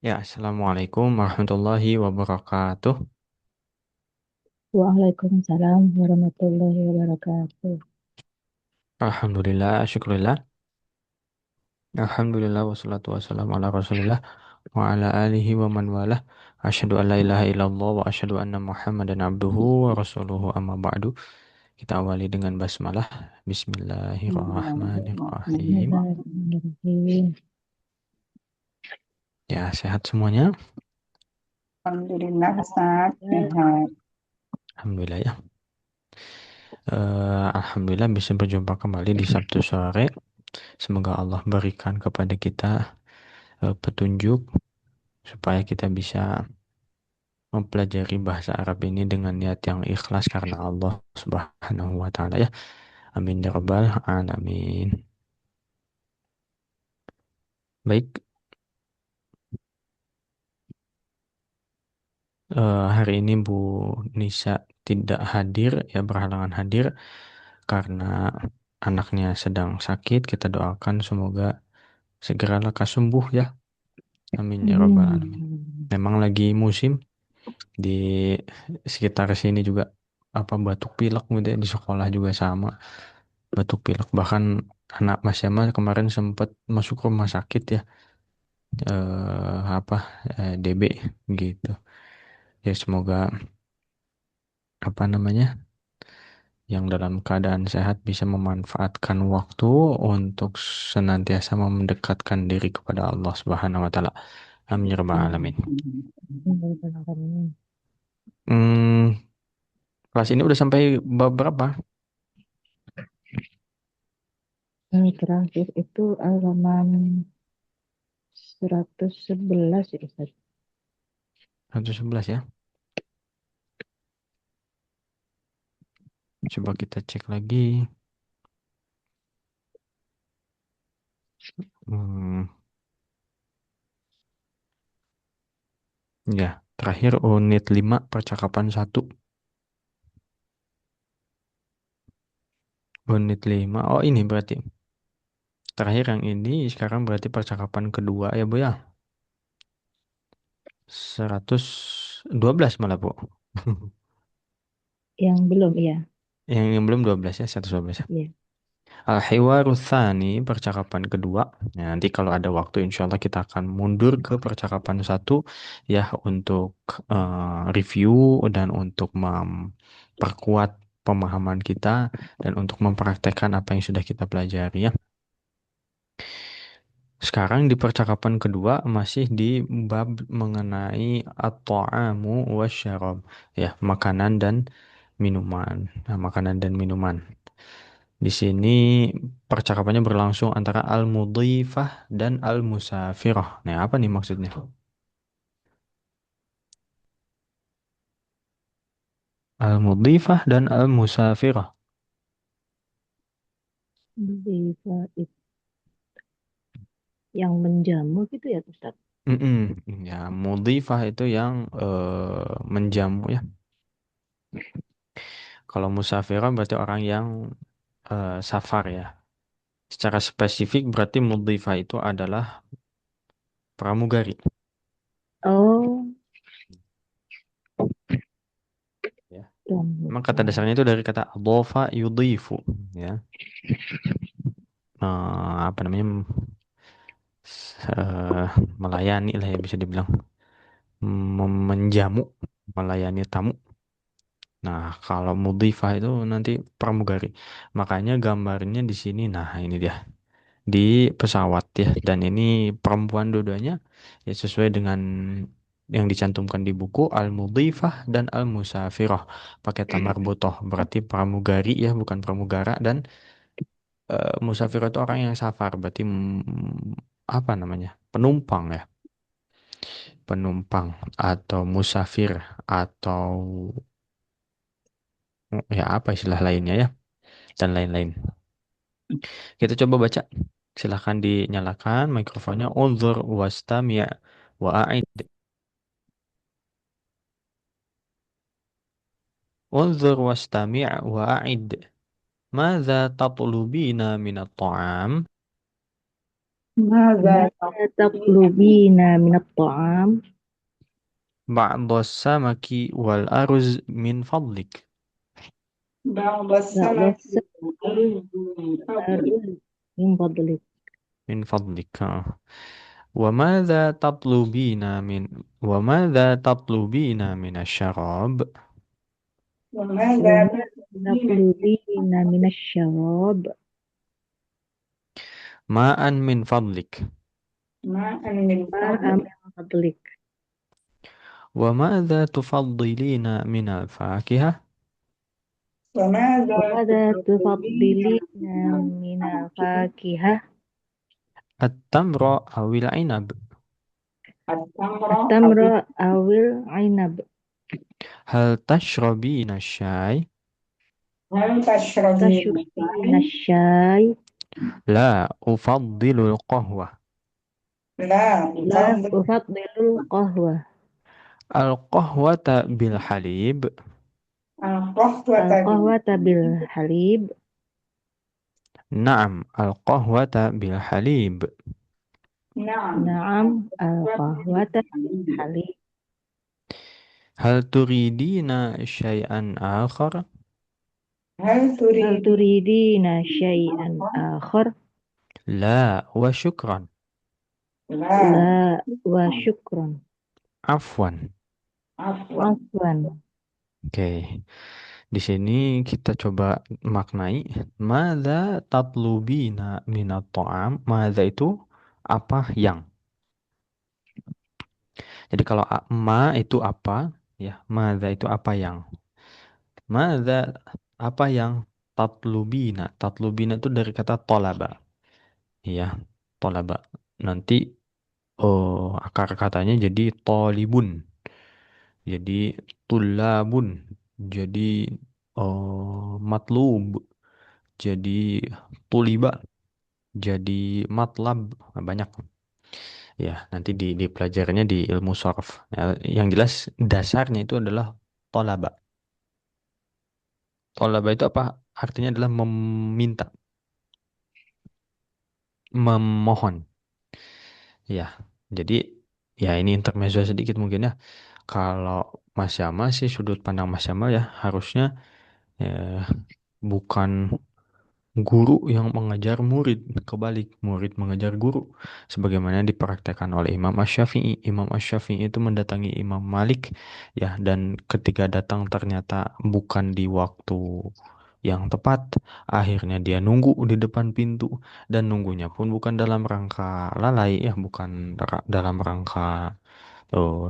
Ya, Assalamualaikum warahmatullahi wabarakatuh. Waalaikumsalam warahmatullahi wabarakatuh. Alhamdulillah, syukurillah. Alhamdulillah, wassalatu wassalamu ala rasulillah wa ala alihi wa man walah. Asyhadu an la ilaha illallah wa asyhadu anna muhammadan abduhu wa rasuluhu amma ba'du. Kita awali dengan basmalah. Bismillahirrahmanirrahim. Bismillahirrahmanirrahim. Ya, sehat semuanya. Alhamdulillah, Ustaz. Sehat. Alhamdulillah ya. Alhamdulillah bisa berjumpa kembali di Sabtu sore. Semoga Allah berikan kepada kita petunjuk supaya kita bisa mempelajari bahasa Arab ini dengan niat yang ikhlas karena Allah Subhanahu wa taala ya. Amin ya rabbal alamin. Baik, hari ini Bu Nisa tidak hadir ya, berhalangan hadir karena anaknya sedang sakit. Kita doakan semoga segera lekas sembuh ya. Amin ya rabbal alamin. Amin. Memang lagi musim di sekitar sini juga apa batuk pilek gitu ya, di sekolah juga sama batuk pilek, bahkan anak Mas Yamal kemarin sempat masuk rumah sakit ya, apa DB gitu ya. Semoga apa namanya, yang dalam keadaan sehat bisa memanfaatkan waktu untuk senantiasa mendekatkan diri kepada Allah Subhanahu wa taala. Amin ya rabbal alamin. Amin. Hmm, kelas ini udah sampai bab berapa? Yang terakhir itu halaman 111 ya, Ustaz. 111 ya. Coba kita cek lagi. Hmm, ya, terakhir unit 5 percakapan satu. Unit 5. Oh, ini berarti. Terakhir yang ini sekarang berarti percakapan kedua ya Bu ya. 112 malah Bu. Yang belum, iya. Yang belum 12 ya, 112 ya. Iya. Al-Hiwaru Tsani, percakapan kedua. Nah, nanti kalau ada waktu insya Allah kita akan mundur ke percakapan satu ya, untuk review dan untuk memperkuat pemahaman kita dan untuk mempraktekkan apa yang sudah kita pelajari ya. Sekarang di percakapan kedua masih di bab mengenai at-ta'amu wasyarab ya, makanan dan minuman. Nah, makanan dan minuman. Di sini percakapannya berlangsung antara al-mudhifah dan al-musafirah. Nah, apa nih maksudnya? Al-mudhifah dan al-musafirah. Bisa yang menjamu gitu ya, Ustaz. Mm-mm. Ya, mudhifah itu yang menjamu ya. Kalau musafirah berarti orang yang safar ya. Secara spesifik berarti mudhifah itu adalah pramugari. Oh, Ya. Memang kata pramuka. dasarnya itu dari kata adhofa yudhifu. Ya. Apa namanya, eh, melayani lah ya, bisa dibilang menjamu, melayani tamu. Nah, kalau mudhifah itu nanti pramugari. Makanya gambarnya di sini. Nah, ini dia di pesawat ya. Dan ini perempuan dua-duanya ya, sesuai dengan yang dicantumkan di buku al-mudhifah dan al-musafirah. Pakai tamar butoh. Berarti pramugari ya, bukan pramugara. Dan musafirah itu orang yang safar. Berarti apa namanya? Penumpang ya. Penumpang atau musafir atau ya apa istilah lainnya ya, dan lain-lain. Kita coba baca. Silahkan dinyalakan mikrofonnya. Unzur wastami' wa a'id. Unzur wastami' wa a'id. Madza tatlubina minat ta'am? ماذا ماذا تطلبين من الطعام؟ بعض السمك والأرز من فضلك. بعض بعض السمك السمك والأرز والأرز من فضلك. من فضلك وماذا تطلبين وماذا تطلبين من الشراب؟ وماذا وما تطلبين تطلبين من الشراب؟ ماء من فضلك. ماء من ماء فضلك. من فضلك. وماذا تفضلين من الفاكهة؟ وماذا وماذا تفضلين تفضلين من من الفواكه؟ الفاكهة؟ التمر أو العنب. التمر أو التمر أو العنب؟ هل تشربين الشاي؟ هل تشربين تشربين الشاي؟ الشاي؟ لا، أفضل القهوة. لا لا أفضل أفضل القهوة. القهوة بالحليب. القهوة القهوة بالحليب؟ نعم، القهوة بالحليب. نعم نعم، القهوة القهوة بالحليب. بالحليب. هل تريدين شيئا آخر؟ هل هل تريدين تريدين شيئا آخر؟ آخر؟ لا وشكرا. لا لا وشكرا. عفوا. عفوا. عفوا. Oke, di sini kita coba maknai madza tatlubina minat ta'am. Madza itu apa yang. Jadi kalau ma itu apa, ya, madza itu apa yang. Madza apa yang tatlubina. Tatlubina itu dari kata tolaba. Ya, tolaba. Nanti akar katanya jadi tolibun. Jadi tulabun. Jadi matlub. Jadi tuliba. Jadi matlab. Nah, banyak. Ya, nanti di pelajarannya di ilmu sorf. Ya, yang jelas dasarnya itu adalah tolaba. Tolaba itu apa? Artinya adalah meminta, memohon. Ya, jadi ya ini intermezzo sedikit mungkin ya. Kalau Mas Yamal sih sudut pandang Mas Yamal ya harusnya ya, bukan guru yang mengajar murid, kebalik murid mengajar guru, sebagaimana dipraktekkan oleh Imam Ash-Syafi'i. Imam Ash-Syafi'i itu mendatangi Imam Malik ya, dan ketika datang ternyata bukan di waktu yang tepat, akhirnya dia nunggu di depan pintu, dan nunggunya pun bukan dalam rangka lalai ya, bukan dalam rangka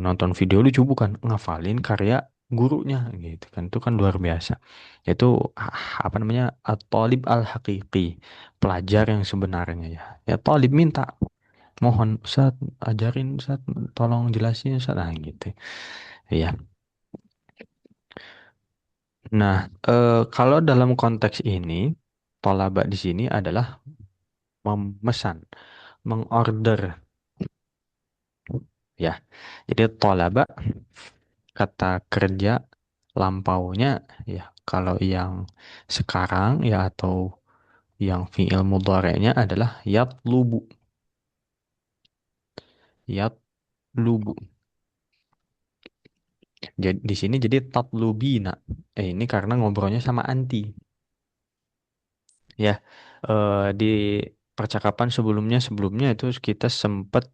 nonton video lucu, bukan ngafalin karya gurunya gitu kan. Itu kan luar biasa. Itu apa namanya, at-talib al-haqiqi, pelajar yang sebenarnya ya. Ya talib minta, mohon Ustaz ajarin Ustaz, tolong jelasin Ustaz, nah gitu. Iya. Nah, kalau dalam konteks ini tolaba di sini adalah memesan, mengorder ya. Jadi tolaba kata kerja lampaunya ya, kalau yang sekarang ya atau yang fiil mudhari'nya adalah yatlubu. Yatlubu. Jadi di sini jadi tatlubina. Ini karena ngobrolnya sama anti. Ya, di percakapan sebelumnya itu kita sempat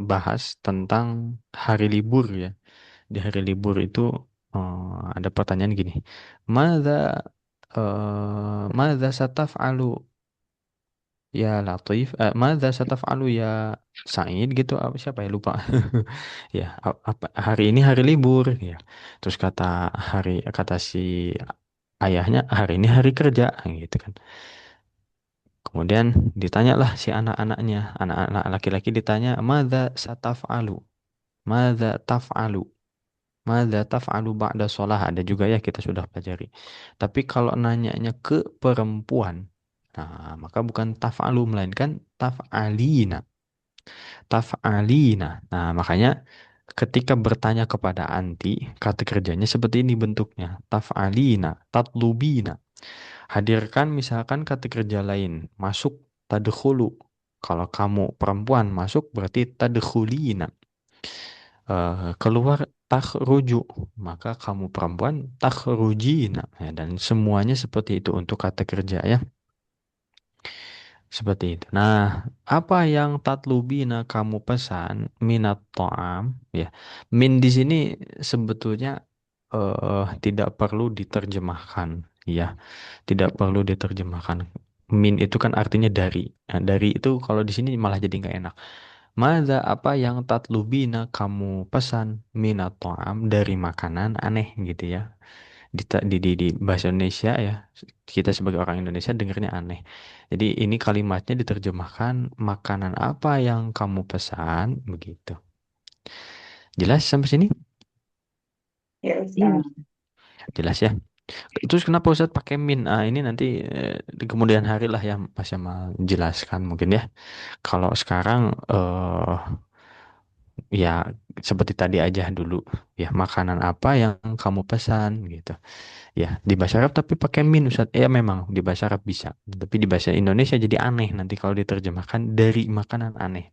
bahas tentang hari libur ya. Di hari libur itu ada pertanyaan gini. Mada Mada sataf'alu ya Latif, mada sataf'alu ya Said gitu, apa siapa ya, lupa. Ya, apa hari ini hari libur ya. Terus kata si ayahnya hari ini hari kerja gitu kan. Kemudian ditanyalah si anak-anak laki-laki ditanya, "Madza sataf'alu? Madza taf'alu? Madza taf'alu ba'da sholah?" Ada juga ya, kita sudah pelajari. Tapi kalau nanyanya ke perempuan, nah maka bukan taf'alu melainkan taf'alina. Taf'alina. Nah, makanya ketika bertanya kepada anti, kata kerjanya seperti ini bentuknya. Taf'alina, tatlubina. Hadirkan misalkan kata kerja lain, masuk, tadkhulu. Kalau kamu perempuan masuk berarti tadkhulina. Keluar takhruju, maka kamu perempuan takhrujina. Ya, dan semuanya seperti itu untuk kata kerja ya. Seperti itu. Nah, apa yang tatlubina kamu pesan minat to'am ya. Min di sini sebetulnya tidak perlu diterjemahkan ya. Tidak perlu diterjemahkan. Min itu kan artinya dari. Nah, dari itu kalau di sini malah jadi nggak enak. Mada apa yang tatlubina kamu pesan minat to'am dari makanan aneh gitu ya. Di bahasa Indonesia ya, kita sebagai orang Indonesia dengarnya aneh. Jadi ini kalimatnya diterjemahkan makanan apa yang kamu pesan begitu. Jelas sampai sini? Ya Iya, Ustaz. Jelas ya. Terus kenapa Ustadz pakai min? Ah, ini nanti di kemudian hari lah ya Mas Yamal jelaskan mungkin ya. Kalau sekarang ya seperti tadi aja dulu ya, makanan apa yang kamu pesan gitu. Ya, di bahasa Arab tapi pakai min Ustaz. Ya memang di bahasa Arab bisa. Tapi di bahasa Indonesia jadi aneh nanti kalau diterjemahkan dari makanan aneh.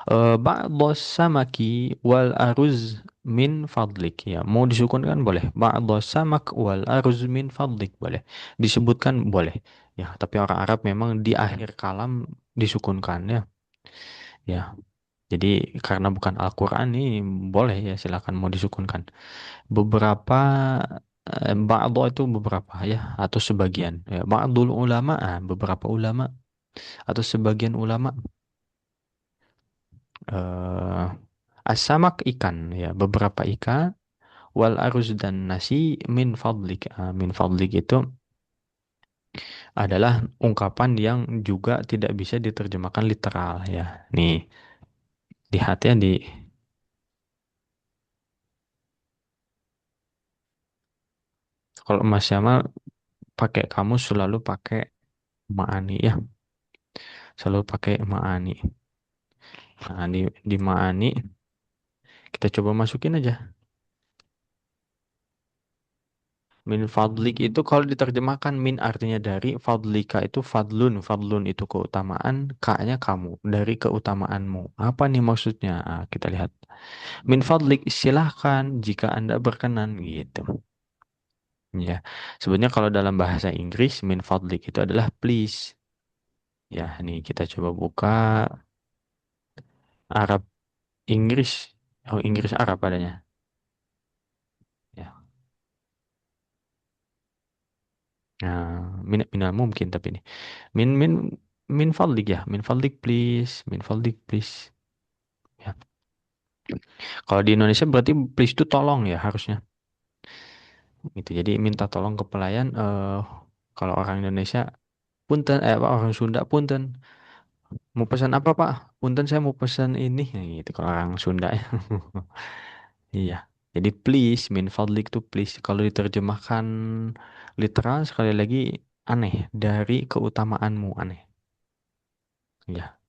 Ba'dhas samaki wal aruz min fadlik. Ya, mau disukunkan boleh. Ba'dhas samak wal aruz min fadlik boleh. Disebutkan boleh. Ya, tapi orang Arab memang di akhir kalam disukunkan ya. Ya, jadi karena bukan Al-Quran ini boleh ya, silakan mau disukunkan. Beberapa ba'dho itu beberapa ya atau sebagian ya, ba'dul ulama beberapa ulama atau sebagian ulama eh as-samak ikan ya, beberapa ikan, wal aruz dan nasi min fadlik. Min fadlik itu adalah ungkapan yang juga tidak bisa diterjemahkan literal ya. Nih, di hati di kalau Mas Yamal pakai kamus selalu pakai ma'ani ya, selalu pakai ma'ani. Nah, di ma'ani kita coba masukin aja. Min fadlik itu kalau diterjemahkan min artinya dari, fadlika itu fadlun, fadlun itu keutamaan, ka-nya kamu, dari keutamaanmu. Apa nih maksudnya? Kita lihat. Min fadlik silahkan jika Anda berkenan gitu. Ya, sebenarnya kalau dalam bahasa Inggris min fadlik itu adalah please. Ya, nih kita coba buka Arab Inggris. Oh, Inggris Arab adanya. Ya. Nah, minal mungkin tapi ini. Min min min fadlik ya, min fadlik please, min fadlik please. Ya. Kalau di Indonesia berarti please itu tolong ya harusnya. Gitu. Jadi minta tolong ke pelayan kalau orang Indonesia punten apa orang Sunda punten. Mau pesan apa, Pak? Punten saya mau pesan ini. Nah, gitu kalau orang Sunda ya. Iya. Jadi please, min fadlik itu please. Kalau diterjemahkan literal sekali lagi aneh, dari keutamaanmu aneh. Ya.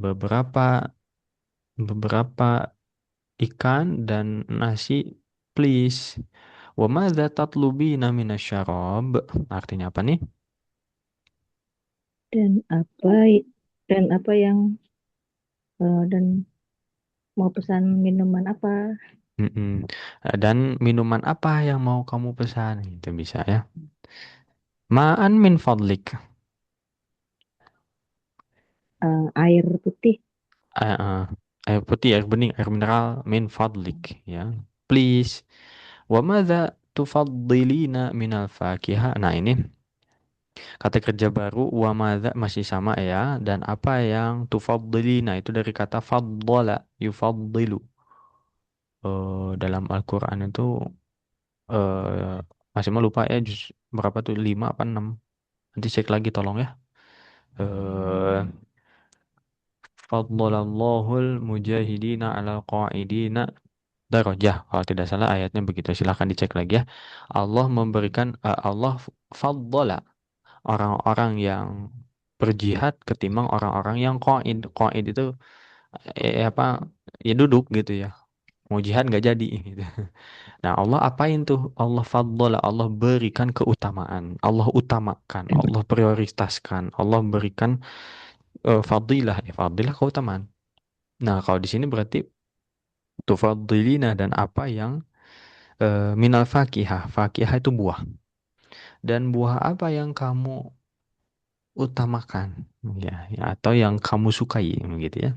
Beberapa beberapa ikan dan nasi please. Wa madza tatlubina minasyarab? Artinya apa nih? dan apa dan apa yang dan mau pesan minuman apa? Mm-mm. Dan minuman apa yang mau kamu pesan? Itu bisa ya. Ma'an min fadlik. Air putih Eh, eh, Air putih, air bening, air mineral min fadlik ya. Please. Wa madza tufaddilina minal fakihah? Nah, ini kata kerja baru wa madza masih sama ya, dan apa yang tufaddilina itu dari kata faddala yufaddilu. Dalam Al-Qur'an itu masih mau lupa ya juz berapa tuh, 5 apa 6? Nanti cek lagi tolong ya. Eh Faddalallahul mujahidina ala qa'idina darajah. Kalau tidak salah ayatnya begitu. Silahkan dicek lagi ya. Allah memberikan Allah faddala orang-orang yang berjihad ketimbang orang-orang yang qaid. Qaid itu apa? Ya duduk gitu ya. mau jihad nggak jadi gitu. Nah, Allah apain tuh? Allah faddola, Allah berikan keutamaan, Allah utamakan, Allah prioritaskan, Allah berikan fadilah, ya fadilah keutamaan. Nah, kalau di sini berarti tufaddilina dan apa yang minal fakihah. Fakihah itu buah. Dan buah apa yang kamu utamakan, ya, ya, atau yang kamu sukai, gitu ya.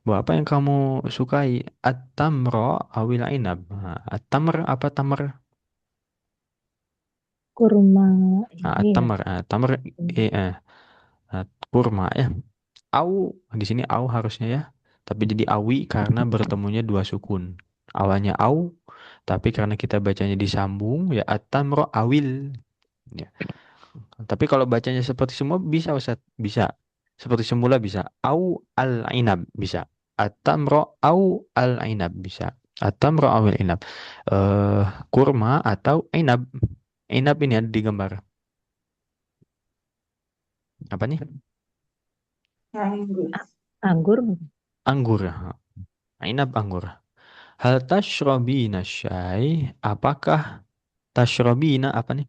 Buah apa yang kamu sukai? At-tamra awil inab. Nah, at-tamr apa tamr? Kurma Nah, ini ya. at-tamr, tamr kurma ya. Au di sini au harusnya ya. Tapi jadi awi karena bertemunya dua sukun. Awalnya au, tapi karena kita bacanya disambung ya at-tamra awil. Ya. Tapi kalau bacanya seperti semua bisa Ustaz, bisa. Seperti semula bisa. Au al-inab bisa. At-tamra au al-inab bisa. At-tamra au al-inab. Eh kurma atau inab. Inab ini ada di gambar. Apa nih? Anggur. Anggur. Anggur. Inab anggur. Hal tashrabina syai? Apakah tashrabina apa nih?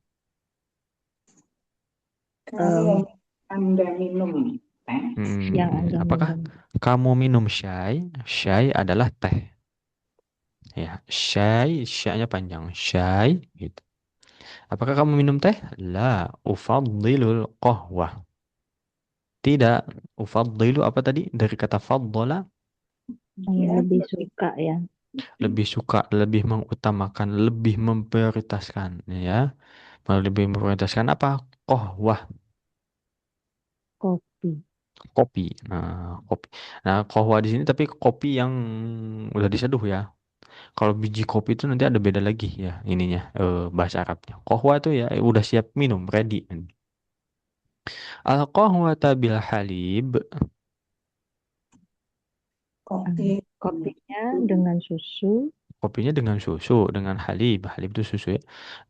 Kalau em, Anda minum teh, yang Anda Apakah minum. kamu minum syai? Syai adalah teh. Ya, syai, syainya panjang. Syai, gitu. Apakah kamu minum teh? La, ufaddilul qahwah. Tidak, ufaddilu apa tadi? Dari kata faddola, ya Lebih suka ya. lebih suka, lebih mengutamakan, lebih memprioritaskan, ya. Lebih memprioritaskan apa? Qahwah, Kopi. kopi. Nah, kopi. Nah, qahwah di sini tapi kopi yang udah diseduh ya. Kalau biji kopi itu nanti ada beda lagi ya ininya, bahasa Arabnya. Qahwah itu ya udah siap minum, ready. Al-qahwata bil halib. kopi Kopinya dengan susu. Kopinya dengan susu, dengan halib. Halib itu susu ya.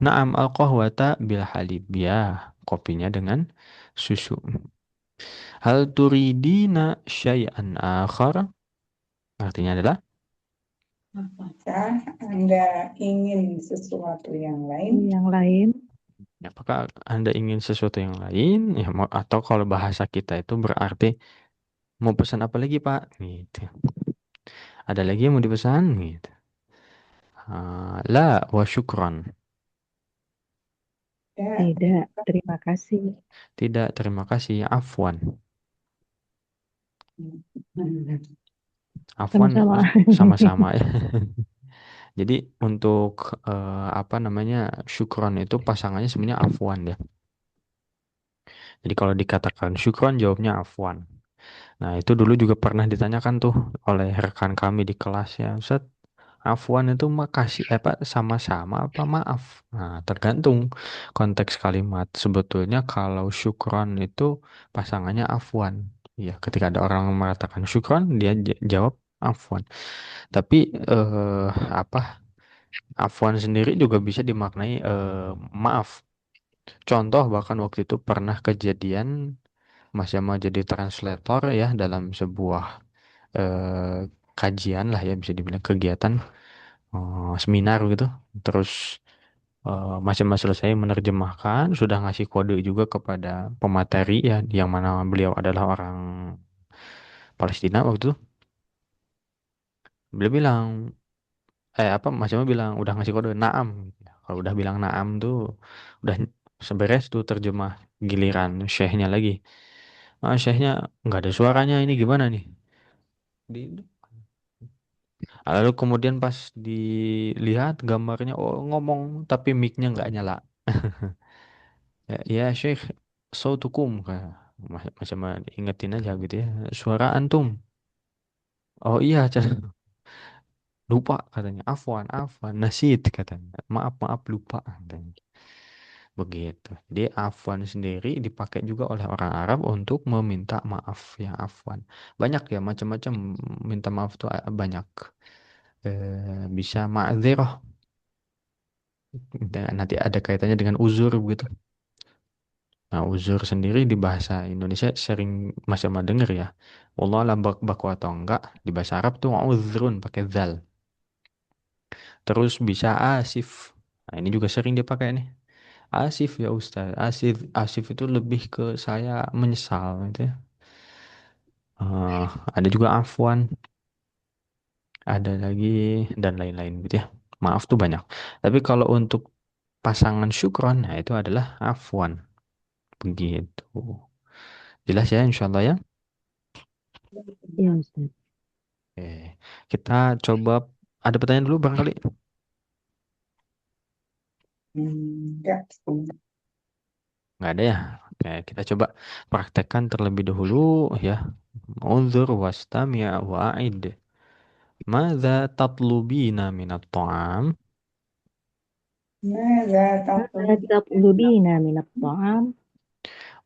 Naam al-qahwata bil halib. Ya, kopinya dengan susu. Hal turidina syai'an akhar. Artinya adalah, apakah Anda ingin sesuatu yang lain? Yang lain. apakah Anda ingin sesuatu yang lain? Ya, atau kalau bahasa kita itu berarti mau pesan apa lagi, Pak? Gitu. Ada lagi yang mau dipesan? Gitu. La wa syukran. Ya, Tidak, terima kasih. Tidak, terima kasih. Afwan. Afwan Sama-sama. sama-sama ya. Jadi untuk apa namanya syukron itu pasangannya sebenarnya afwan ya. Jadi kalau dikatakan syukron jawabnya afwan. Nah itu dulu juga pernah ditanyakan tuh oleh rekan kami di kelas ya. Ustaz, afwan itu makasih apa sama-sama apa maaf? Nah tergantung konteks kalimat. Sebetulnya kalau syukron itu pasangannya afwan. Ya ketika ada orang mengatakan syukron dia jawab afwan. Tapi apa? Afwan sendiri juga bisa dimaknai maaf. Contoh bahkan waktu itu pernah kejadian Mas Jamal jadi translator ya dalam sebuah kajian lah ya bisa dibilang kegiatan seminar gitu. Terus Mas Jamal selesai menerjemahkan, sudah ngasih kode juga kepada pemateri ya yang mana beliau adalah orang Palestina waktu itu. Beliau bilang apa Mas Jamal bilang udah ngasih kode naam. Kalau udah bilang naam tuh udah seberes tuh terjemah giliran syekhnya lagi. Ah, syekhnya nggak ada suaranya ini gimana nih? Di, lalu kemudian pas dilihat gambarnya oh ngomong tapi mic-nya nggak nyala. Ya, ya Syekh sautukum kayak macam ingetin aja gitu ya. Suara antum. Oh iya lupa katanya. Afwan, afwan, nasid katanya. Maaf, maaf lupa katanya. Begitu. Jadi afwan sendiri dipakai juga oleh orang Arab untuk meminta maaf ya afwan. Banyak ya macam-macam minta maaf tuh banyak. Bisa ma'dzirah. Dan nanti ada kaitannya dengan uzur begitu. Nah, uzur sendiri di bahasa Indonesia sering Mas Yama denger ya. Allah alam baku atau enggak. Di bahasa Arab tuh uzrun pakai zal. Terus bisa asif. Nah, ini juga sering dipakai nih. Asif ya Ustaz. Asif itu lebih ke saya menyesal gitu ya. Eh, ada juga afwan, ada lagi dan lain-lain gitu ya. Maaf tuh banyak. Tapi kalau untuk pasangan syukron, nah itu adalah afwan. Begitu. Jelas ya insya Allah ya. Ya Ustaz. Oke. Kita coba ada pertanyaan dulu barangkali. Enggak. Nggak ada ya. Oke, kita coba praktekkan terlebih dahulu ya. Unzur wastami' wa'id. Madza tatlubina minat ta'am? ماذا ماذا تطلب تطلبين من الطعام؟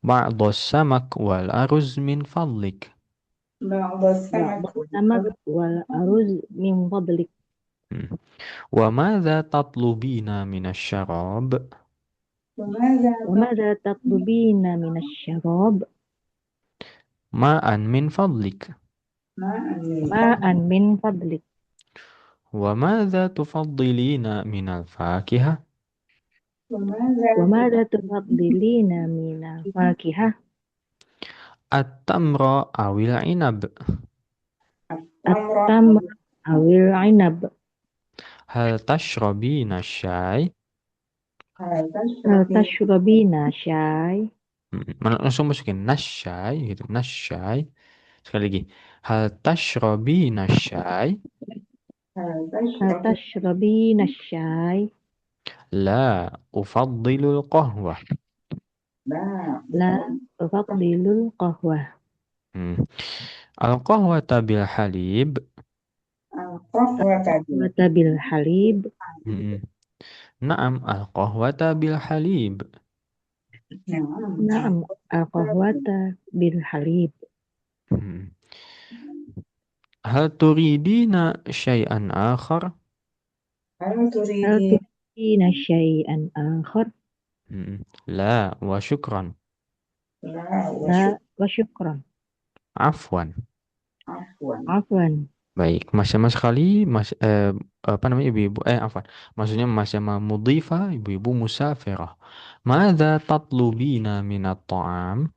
بعض السمك والأرز من فضلك. بعض بعض السمك السمك والأرز والأرز من فضلك. مم. وماذا تطلبين من الشراب؟ وماذا وماذا تطلبين من الشراب؟ ماء من فضلك. ماء من ماء فضلك من فضلك. وماذا تفضلين من الفاكهة؟ وماذا وماذا تفضل تفضلين من الفاكهة؟ التمر أو العنب؟ التمر التمر أو العنب؟ هل تشربين الشاي؟ هل هل تشربين تشربين شاي؟ Langsung masukin nasyai gitu, nasyai. Sekali lagi. Hal tashrabina syai? هل هل تشربين تشربين الشاي؟ La ufaddilu qahwah. لا لا أفضل القهوة. Hmm. Al-qahwata bil halib. القهوة القهوة بالحليب. Hmm. Naam, al-qahwata bil halib. نعم نعم القهوة بالحليب. Hmm. Hal turidina syai'an akhar? هل هل تريدين تريدين شيئا آخر؟ Hmm. La wa syukran. لا وشكرا لا وشكرا. Afwan. عفوا عفوا. Baik, Mas Yama sekali, apa namanya ibu-ibu, afwan, maksudnya Mas Yama mudhifa, ibu-ibu musafirah. Mada tatlubina minat ta'am?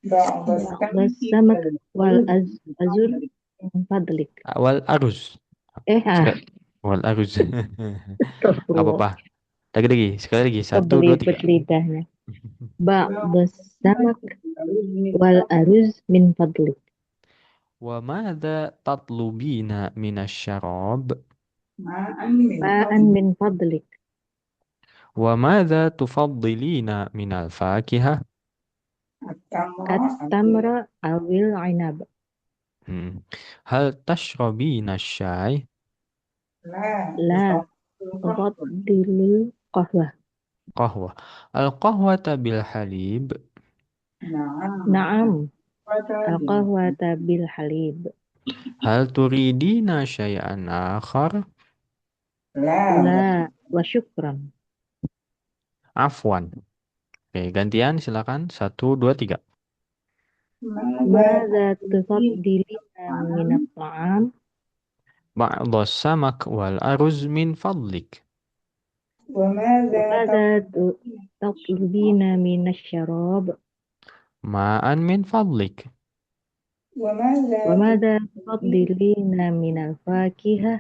بعض بعض السمك السمك والرز والأزر من فضلك. Wal aruz. إيه Wal aruz. استغفر Gak الله. apa-apa. Lagi, sekali lagi. Satu, dua, Kebelit tiga. lidahnya. بعض بعض السمك الرز من والأرز من فضلك. Wa mada tatlubina minasyarab? ماء من ماء فضلك من فضلك. Wa mada tufaddilina minal fakihah? التمر التمر أو العنب. Hmm. Hal tashrabina syai? لا لا أفضل أفضل القهوة. Qahwa. Al-qahwata bil halib. نعم نعم القهوة القهوة بالحليب. Hal turidina syai'an akhar? لا لا وشكرا. Afwan. Oke, gantian silakan. Satu, dua, tiga. ماذا ماذا تريدين تفضلين من طعام الطعام؟ Ba'da samak wal aruz min fadlik. وماذا وماذا تطلبين من الشراب؟ Ma'an min fadlik. وماذا وماذا تريدين تفضلين من الفاكهة؟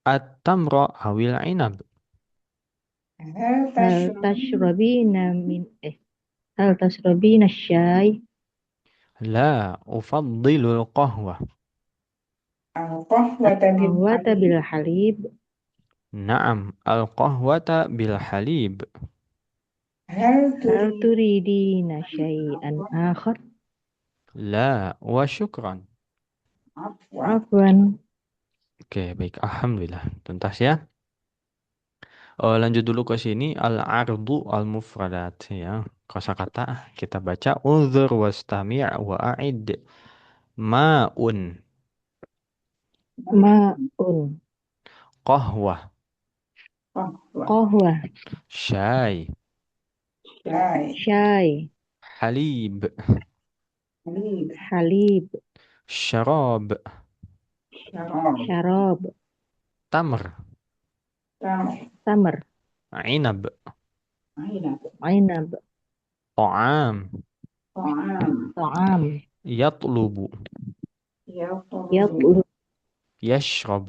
At-tamra awil inab. هل هل تشربين تشربين من إيه؟ هل تشربين الشاي؟ La ufaddilul qahwa. القهوة القهوة بالحليب بالحليب. Naam, al-qahwata bil halib. هل هل تريد تريدين شيئا آخر؟ La wa syukran. عفوا عفوا. Oke, baik. Alhamdulillah. Tuntas ya. Lanjut dulu ke sini al-ardu al-mufradat ya. Kosakata kita baca unzur wastami' wa a'id. Ma'un, ماء. qahwah, قهوة قهوة. syai, شاي syai, حليب حليب halib, شراب شراب syarab, تمر تمر tamar, عنب عنب ainab, طعام طعام ta'am, يطلب يطلب yatlub, يشرب.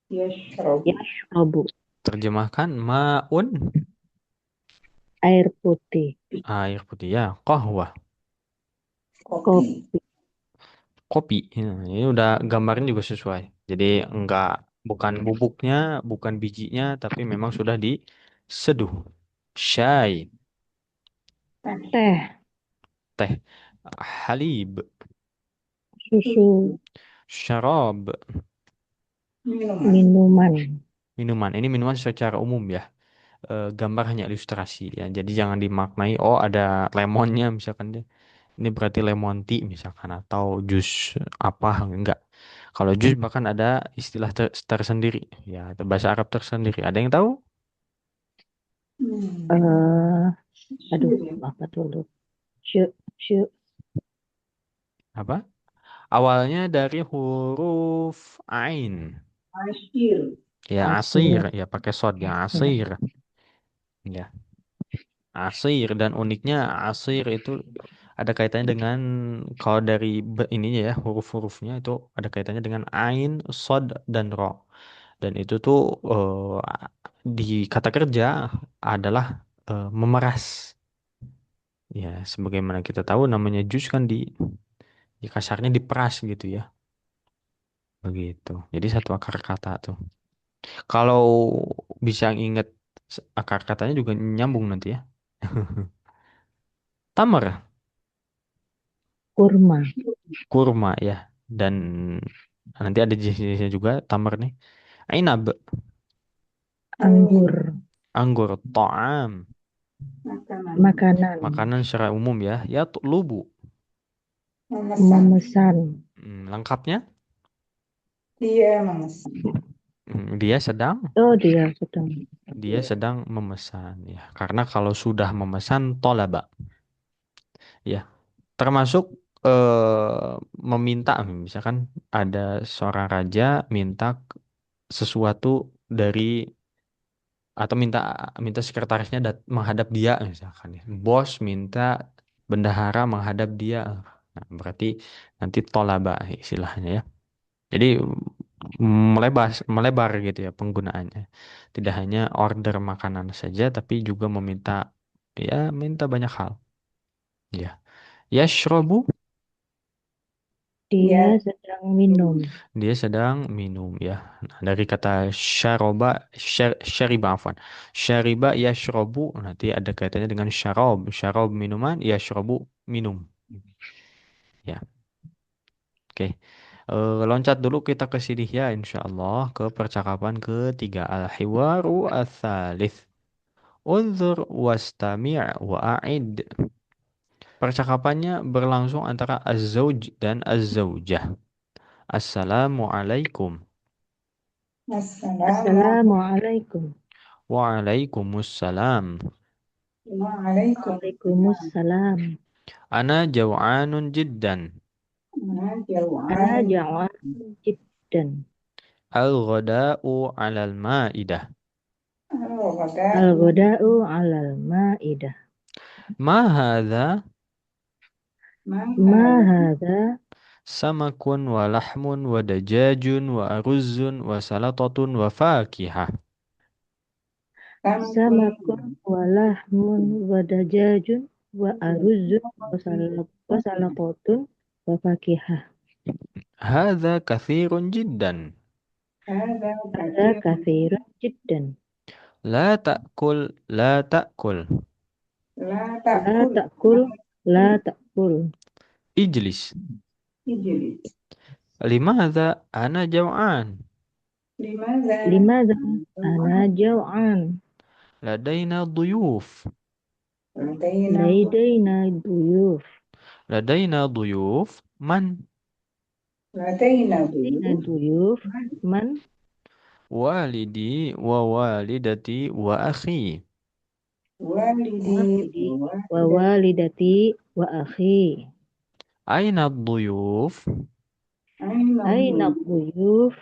يشرب yashrabu, Terjemahkan maun air putih, air putih ya. Qahwah kopi kopi, kopi. Ya, ini udah gambarin juga sesuai. Jadi enggak bukan bubuknya, bukan bijinya, tapi memang sudah diseduh. Syai, teh teh, teh, halib, susu, syarab, minuman minuman, minuman. Ini minuman secara umum ya. Gambar hanya ilustrasi ya. Jadi jangan dimaknai oh ada lemonnya misalkan dia. Ini berarti lemon tea misalkan atau jus apa enggak. Kalau jus bahkan ada istilah tersendiri ya, atau bahasa Arab tersendiri. Ada yang tahu eh aduh, Syir apa dulu, syu, syu, apa? Awalnya dari huruf ain. asyir Ya asir asir, ya pakai sod ya asir ya. Asir dan uniknya asir itu ada kaitannya dengan kalau dari ininya ya huruf-hurufnya itu ada kaitannya dengan ain, sod dan ro. Dan itu tuh di kata kerja adalah memeras. Ya, sebagaimana kita tahu namanya jus kan di kasarnya diperas gitu ya. Begitu. Jadi satu akar kata tuh. Kalau bisa ingat akar katanya juga nyambung nanti ya. Tamar, kurma, kurma ya. Dan nanti ada jenis-jenisnya juga tamar nih. Ainab, anggur, anggur, to'am, makanan makanan, makanan secara umum ya. Ya lubu. memesan memesan, Lengkapnya, dia memesan dia sedang oh dia sedang, dia sedang memesan ya. Karena kalau sudah memesan tolaba ya. Termasuk meminta misalkan ada seorang raja minta sesuatu dari atau minta minta sekretarisnya menghadap dia misalkan ya. Bos minta bendahara menghadap dia. Nah, berarti nanti tolaba istilahnya ya. Jadi melebar gitu ya penggunaannya. Tidak hanya order makanan saja tapi juga meminta ya minta banyak hal. Ya. Yashrobu dia dia sedang minum, dia sedang minum ya. Nah, dari kata syaroba syariba afwan. Syariba yashrobu nanti ada kaitannya dengan syarob. Syarob minuman, yashrobu minum. Ya, oke. Loncat dulu kita ke sini ya insya Allah ke percakapan ketiga al-hiwaru ats-tsalits. Unzur wastami' wa'id. Percakapannya berlangsung antara az-zauj dan az-zaujah. Assalamualaikum. assalamu assalamualaikum, Waalaikumsalam. alaikum waalaikumsalam, Ana jaw'anun jiddan. ana jawaan ja'an jiddan, Al-ghada'u 'alal ma'idah. al-ghada'u al-ghada'u 'alal ma'idah, Ma hadza ma ma hadha hadza samakun wa lahmun wa dajajun wa aruzzun wa salatatun wa fakihah. tamkun samakun wa lahmun wa dajajun wa aruzun wa salatotun wa fakihah. Hadza kathirun jiddan. hadha Hadza kathir katsirun jiddan. La ta'kul, la ta'kul. la La ta'kul ta'kul, la ta'kul. Ijlis. ijlis Limadha ana jaw'an. limadha Limadha ana jaw'an. Ladaina duyuf. ladaina Laidaina duyuf. Ladaina duyuf. Man ladaina Laidaina duyuf duyuf. Man walidi wa walidati wa akhi. walidati walidi wa walidati walidati wa akhi. Aina dhuyuf aina Aina dhuyuf dhuyuf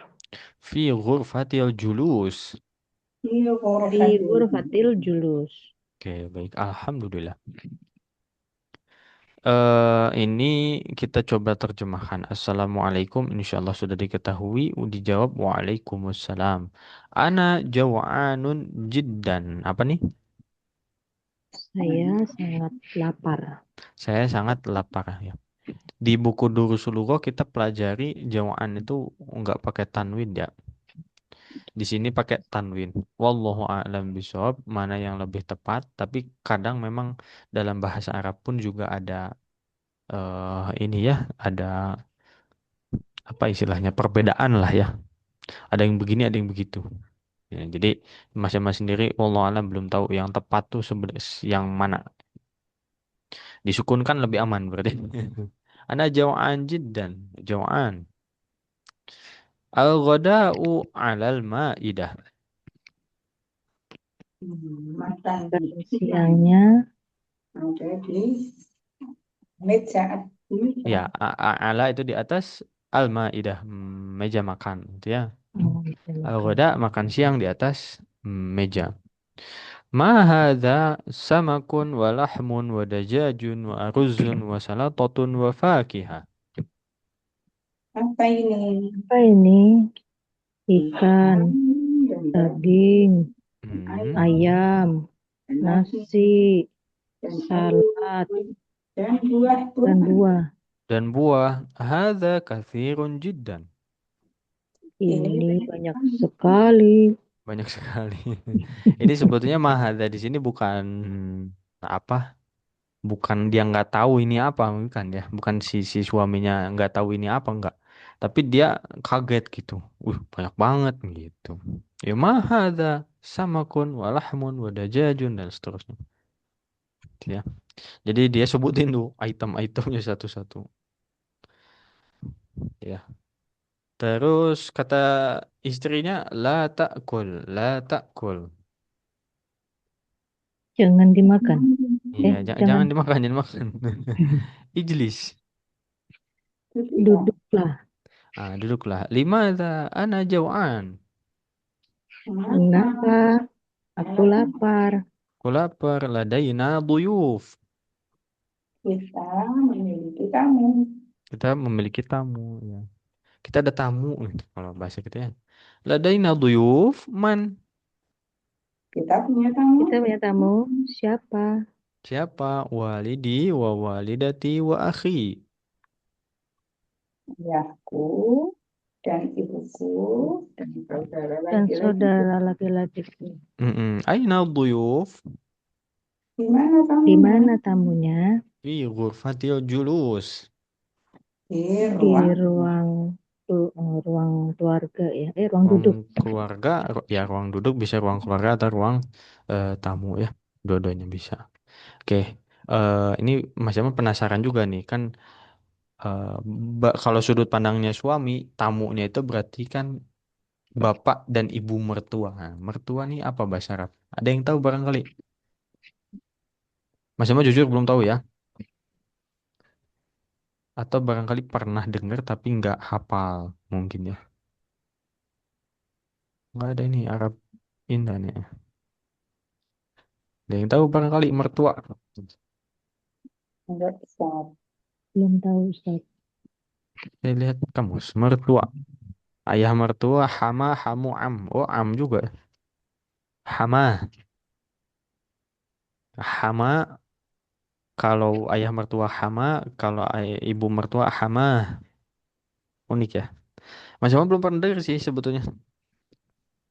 fi ghurfatil julus. fi fi ghurfatil ghurfatil julus. Oke, baik. Alhamdulillah. Ini kita coba terjemahkan. Assalamualaikum. Insyaallah sudah diketahui. Dijawab Waalaikumsalam. Ana jaw'anun jiddan. Apa nih? Saya sangat lapar. Saya sangat lapar ya. Di buku Durusul Lugha kita pelajari jawaan itu nggak pakai tanwin ya. Di sini pakai tanwin. Wallahu a'lam bishawab, mana yang lebih tepat. Tapi kadang memang dalam bahasa Arab pun juga ada ini ya, ada apa istilahnya perbedaan lah ya. Ada yang begini, ada yang begitu. Ya, jadi masing-masing sendiri, wallahu a'lam belum tahu yang tepat tuh sebenarnya yang mana. Disukunkan lebih aman berarti. Ana jawaan jiddan, jawaan. Al-ghada'u 'alal ma'idah. makan di Makan siang siangnya ada di meja Ya, meja ala itu di atas al-ma'idah, meja makan gitu ya. bisa makan. Al-ghada makan siang di atas meja. Ma hadza samakun wa lahmun wa dajajun wa aruzun wa salatatun wa fakihah. apa ini Apa ini? Ikan, ikan dan daging, Hmm. ayam, nasi nasi, dan salad, dan buah dan buah. Dan buah. Hadza kathirun jiddan. ini Ini banyak banyak sekali. sekali. Banyak sekali. Ini sebetulnya ma hadza di sini bukan apa? Bukan dia nggak tahu ini apa, bukan ya? Bukan si suaminya nggak tahu ini apa, enggak. Tapi dia kaget gitu. Banyak banget gitu. Ya ma hadza samakun wa lahmun wa dajajun dan seterusnya. Ya. Jadi dia sebutin tuh item-itemnya satu-satu. Ya. Terus kata istrinya la ta'kul, la ta'kul. Jangan dimakan. Iya, Jangan jangan dimakan, jangan makan. Ijlis. duduklah. Duduklah. Limadza ana jau'an. Mengapa aku lapar? Aku lapar, ladaina duyuf. kita memiliki tamu Kita memiliki tamu ya. Kita ada tamu gitu, kalau bahasa kita ya. Ladaina duyuf man. kita punya tamu Kita punya tamu. Siapa? Siapa? Walidi wa walidati wa akhi. ayahku dan ibuku dan saudara Dan laki-laki saudara laki-lakiku. Aina duyuf di mana Di tamunya mana tamunya? fi ghurfatil julus. di Di ruang ruang keluarga ya. Ruang Ruang duduk. keluarga, ya ruang duduk bisa ruang keluarga atau ruang tamu ya. Dua-duanya bisa. Oke, ini Mas Jamal penasaran juga nih kan eh, kalau sudut pandangnya suami, tamunya itu berarti kan bapak dan ibu mertua. Nah, mertua nih apa bahasa Arab? Ada yang tahu barangkali? Mas Jamal jujur belum tahu ya. Atau barangkali pernah dengar tapi nggak hafal mungkin ya. Nggak ada ini Arab Indah nih. Ada yang tahu barangkali mertua? enggak besar Belum tahu Ustaz. Saya lihat kamus mertua. Ayah mertua hama hamu am. Oh am juga. Hama. Hama kalau ayah mertua hama, kalau ibu mertua hama. Unik ya. Mas Jamal belum pernah dengar sih sebetulnya.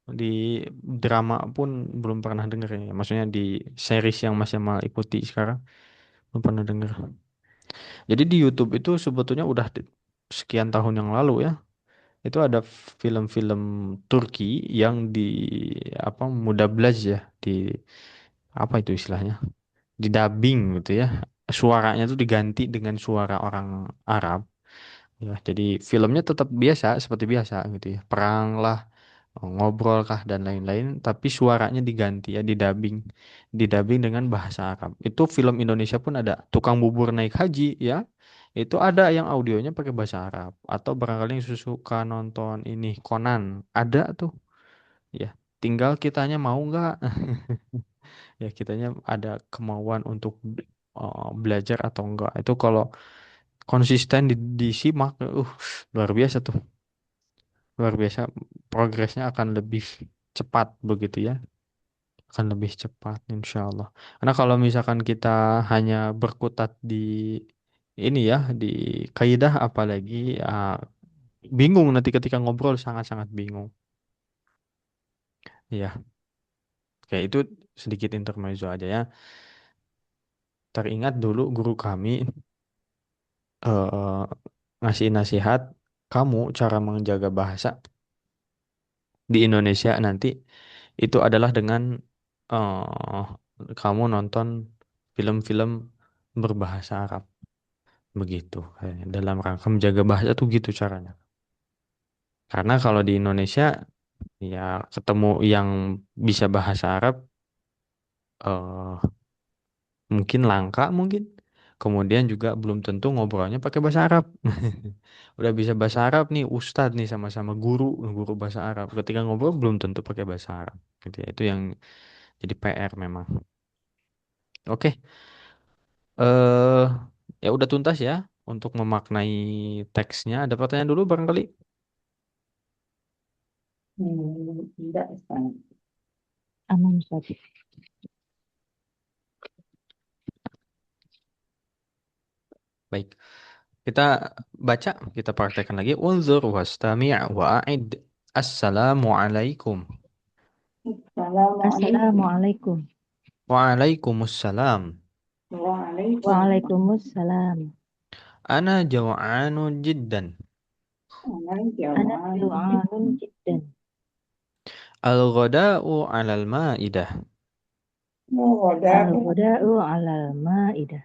Di drama pun belum pernah dengar ya. Maksudnya di series yang Mas Jamal ikuti sekarang belum pernah dengar. Jadi di YouTube itu sebetulnya udah sekian tahun yang lalu ya. Itu ada film-film Turki yang di apa mudablaj ya, di apa itu istilahnya? Didubbing gitu ya. Suaranya tuh diganti dengan suara orang Arab. Ya, jadi filmnya tetap biasa seperti biasa gitu ya. Perang lah, ngobrol kah dan lain-lain, tapi suaranya diganti ya, didubbing dengan bahasa Arab. Itu film Indonesia pun ada, Tukang Bubur Naik Haji ya, itu ada yang audionya pakai bahasa Arab. Atau barangkali yang suka nonton ini Conan, ada tuh ya. Tinggal kitanya mau nggak, ya kitanya ada kemauan untuk belajar atau enggak. Itu kalau konsisten disimak, luar biasa tuh, luar biasa, progresnya akan lebih cepat begitu ya, akan lebih cepat insya Allah. Karena kalau misalkan kita hanya berkutat di ini ya, di kaidah apalagi bingung nanti ketika ngobrol, sangat-sangat bingung. Ya, kayak itu sedikit intermezzo aja ya. Teringat dulu guru kami eh, ngasih nasihat, kamu cara menjaga bahasa di Indonesia nanti itu adalah dengan kamu nonton film-film berbahasa Arab begitu. Dalam rangka menjaga bahasa tuh gitu caranya. Karena kalau di Indonesia ya ketemu yang bisa bahasa Arab mungkin langka mungkin. Kemudian juga belum tentu ngobrolnya pakai bahasa Arab. Udah bisa bahasa Arab nih, ustadz nih sama-sama guru bahasa Arab. Ketika ngobrol belum tentu pakai bahasa Arab. Gitu ya. Itu yang jadi PR memang. Oke, eh ya udah tuntas ya untuk memaknai teksnya. Ada pertanyaan dulu barangkali? Tidak, Ustaz. Aman, Ustaz. Baik. Kita baca, kita praktekkan lagi. Unzur wastami' wa'id. Assalamualaikum. Assalamualaikum. Assalamualaikum. Waalaikumsalam. Waalaikumsalam. Waalaikumsalam. Ana jaw'anu jiddan. Ana Ana jawaan. ju'anun jiddan. Al-ghada'u 'alal ma'idah. Wada'u. Al-ghada'u 'alal ma'idah.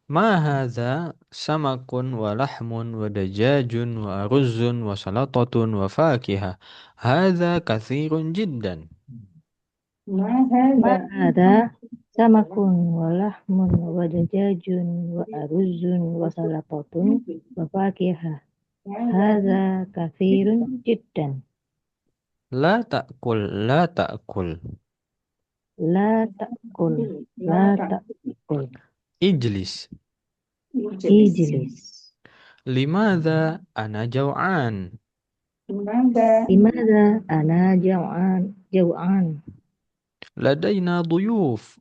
Ma hadza samakun wa lahmun wa dajajun wa ruzzun wa salatatun wa fakiha. Hadza kathirun jiddan. Ma Ma hadha. hadha samakun wa lahmun wa dajajun wa aruzun wa salatatun wa fakihah. Hadha kathirun jiddan. La ta'kul, la ta'kul. La ta'kul. La ta'kul. Ijlis. Ijlis. Limadha ana jaw'an. Limada. Limadha ana jaw'an. Ladaina duyuf.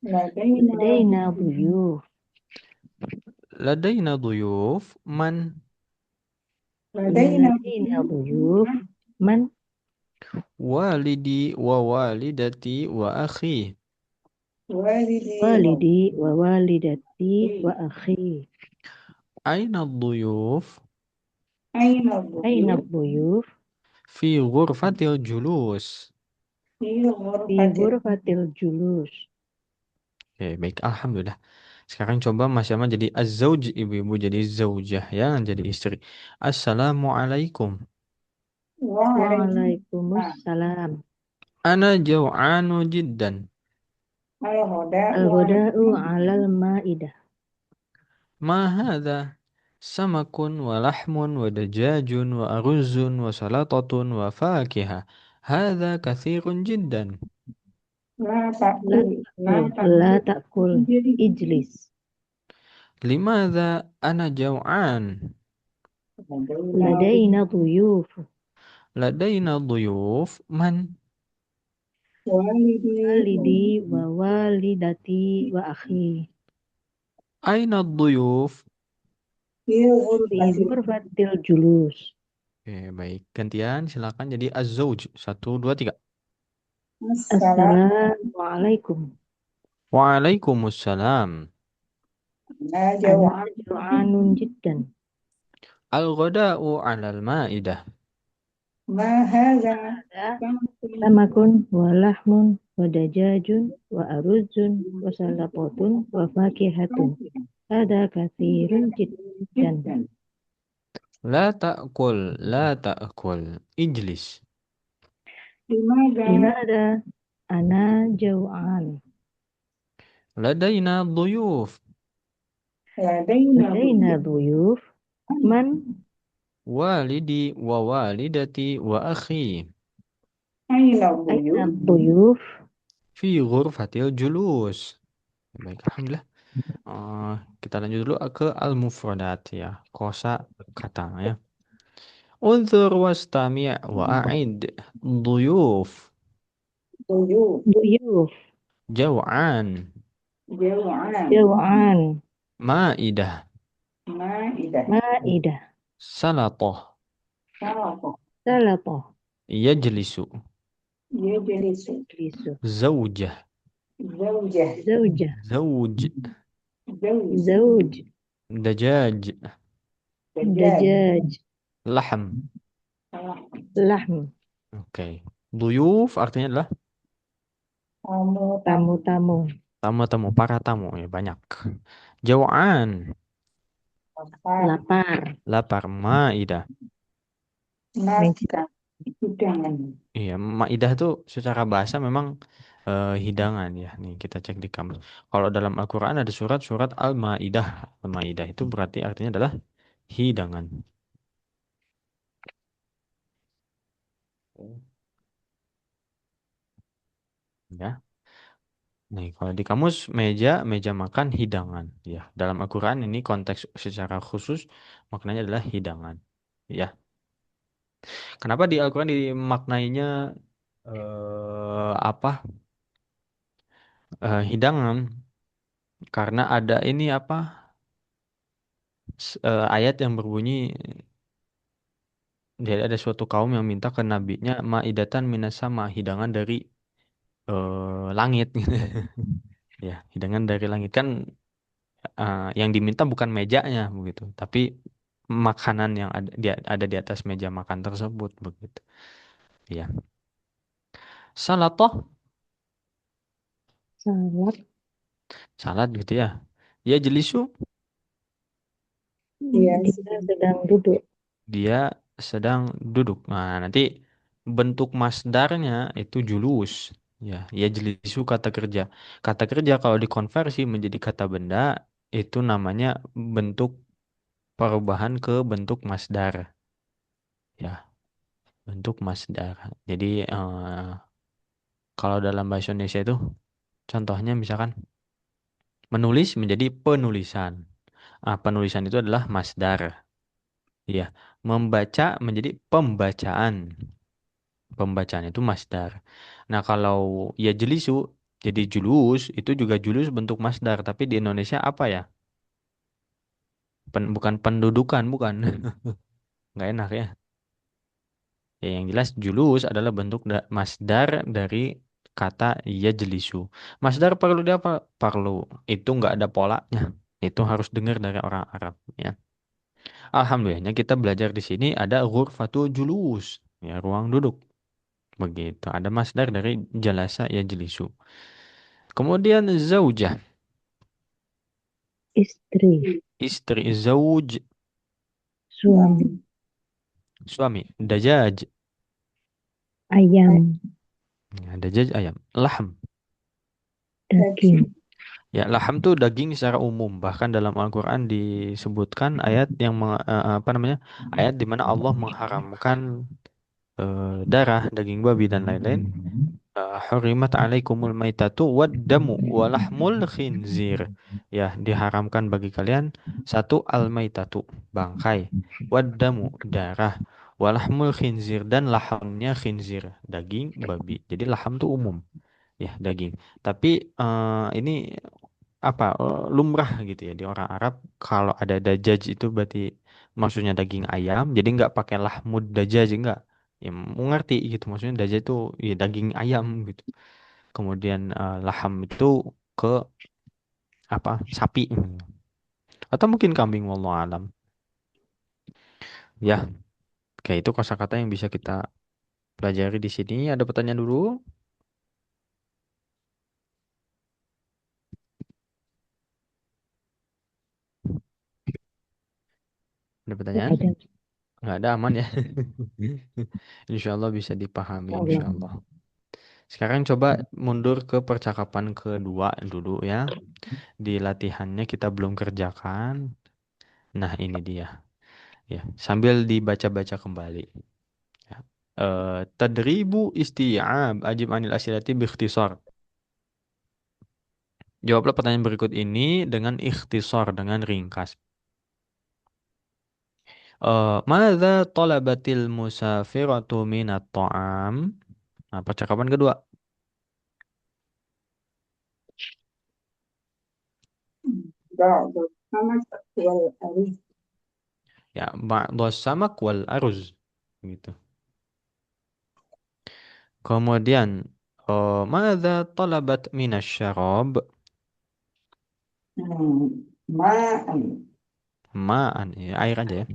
Ladaina. Ladaina duyuf. Ladaina duyuf. Man Ladaina. Ladaina duyuf. Man walidi wa walidati wa akhi. Walidi. walidi wa walidati wa akhi. Aina duyuf. Aina Aina duyuf. duyuf. Fi ghurfatil julus. Fi Fi ghurfatil. ghurfatil julus. Oke, baik. Alhamdulillah. Sekarang coba Mas Yama jadi az-zauj, ibu-ibu jadi zaujah ya, jadi istri. Assalamualaikum. Waalaikumsalam. Ana jaw'anu jiddan. Al-ghada'u. Al-ghada'u 'alal ma'idah. Ma hadha samakun wa lahmun wa dajajun wa aruzzun wa salatatun wa fakiha. Hadha kathirun jiddan. La La ta'kul. La ta'kul. La ta'kul. Ijlis. Limadha ana jaw'an. Ladaina duyuf. Ladaina duyuf. Man Walidi. Walidi wa walidati wa akhi. aina duyuf. Fi Fi ghurfatil. ghurfatil julus. Oke, baik. Gantian silakan jadi az-zauj. Satu, dua, tiga. Assalamualaikum. Waalaikumsalam. Ana Ana jawaan. ju'anun jiddan. Al-ghada'u 'alal ma'idah. Ma hadha. Samakun wa lahmun wa dajajun wa aruzun wa salapotun wa fakihatun. Ada kathirun jiddan. La ta'kul, la ta'kul. Ijlis. لماذا لماذا أنا جوعان؟ لدينا ضيوف. لدينا لدينا ضيوف. من؟ والدي ووالدتي وأخي أين أين الضيوف؟ الضيوف؟ في غرفة الجلوس. Baik, alhamdulillah. Kita lanjut dulu ke al-mufradat ya, kosa kata ya. Unzur wastami' wa'id. Duyuf. ضيوف ضيوف. Jaw'an. جوعان جوعان. Ma'idah. مائدة مائدة. Salatoh. سلطة سلطة. Yajlisu. يجلس جلس. Zawjah. زوجة زوجة. Zawj. زوج زوج. Dajaj. دجاج دجاج. Lahm. لحم. Oke. Duyuf artinya adalah tamu tamu tamu-tamu. tamu-tamu, para tamu ya banyak. Jaw'an. lapar Lapar. Lapar. Ma'idah. naskah hidangan Iya, maidah itu secara bahasa memang hidangan ya. Nih kita cek di kamus. Kalau dalam Al-Qur'an ada surat-surat Al-Maidah. Al-Maidah itu berarti artinya adalah hidangan. Ya. Nih, kalau di kamus meja, meja makan hidangan. Ya, dalam Al-Qur'an ini konteks secara khusus maknanya adalah hidangan. Ya. Kenapa di Al-Qur'an dimaknainya apa? Hidangan? Karena ada ini apa? Ayat yang berbunyi jadi ada suatu kaum yang minta ke nabinya maidatan minas sama hidangan dari langit gitu. Ya, hidangan dari langit kan yang diminta bukan mejanya begitu, tapi makanan yang ada di atas meja makan tersebut begitu. Ya. Salatoh, Salad. salad gitu ya. Ya jelisu, dia Dia sedang duduk. dia sedang duduk. Nah, nanti bentuk masdarnya itu julus. Ya, ya jelisu kata kerja. Kata kerja kalau dikonversi menjadi kata benda itu namanya bentuk perubahan ke bentuk masdar. Ya, bentuk masdar. Jadi kalau dalam bahasa Indonesia itu contohnya misalkan menulis menjadi penulisan. Penulisan itu adalah masdar. Ya, membaca menjadi pembacaan. Pembacaan itu masdar. Nah, kalau ya jelisu jadi julus itu juga julus bentuk masdar, tapi di Indonesia apa ya? Bukan pendudukan, bukan. Nggak enak ya. Ya, yang jelas julus adalah bentuk masdar dari kata ya jelisu. Masdar perlu dia apa? Perlu. Itu nggak ada polanya. Itu harus dengar dari orang Arab. Ya. Alhamdulillahnya kita belajar di sini ada ghurfatul julus. Ya, ruang duduk. Begitu. Ada masdar dari jalasa ya jelisu. Kemudian zaujah, Istri. istri, zauj, Suami. suami, dajaj, Ayam. ya, dajaj ayam, lahm. Daging. Ya, laham tuh daging secara umum. Bahkan dalam Al-Quran disebutkan ayat yang apa namanya? Ayat di mana Allah mengharamkan darah, daging babi dan lain-lain. Hurimat alaikumul maitatu waddamu walahmul khinzir. Ya, diharamkan bagi kalian satu al-maitatu, bangkai, waddamu, darah, walahmul khinzir dan lahamnya khinzir, daging babi. Jadi laham tuh umum, ya daging. Tapi ini apa lumrah gitu ya di orang Arab kalau ada dajaj itu berarti maksudnya daging ayam. Jadi nggak pakai lahmud dajaj enggak. Ya mau ngerti gitu maksudnya dajaj itu ya daging ayam gitu. Kemudian laham itu ke apa sapi atau mungkin kambing wallahu alam. Ya, kayak itu kosakata yang bisa kita pelajari di sini. Ada pertanyaan dulu? Ada Nggak pertanyaan? ada. Nggak ada aman ya. Insya Allah bisa dipahami, Ya insya Allah. Allah. Sekarang coba mundur ke percakapan kedua dulu ya. Di latihannya kita belum kerjakan. Nah, ini dia. Ya, sambil dibaca-baca kembali. Ya. Tadribu isti'ab ajib anil asilati biikhtisar. Jawablah pertanyaan berikut ini dengan ikhtisar, dengan ringkas. Madza talabatil musafiratu minat ta'am? Nah, percakapan kedua. بعض السمك والأرز. Ya, ba'dos samak wal aruz. Gitu. Kemudian, madza talabat minas syarab? ماء. Ma'an, ya, air aja ya.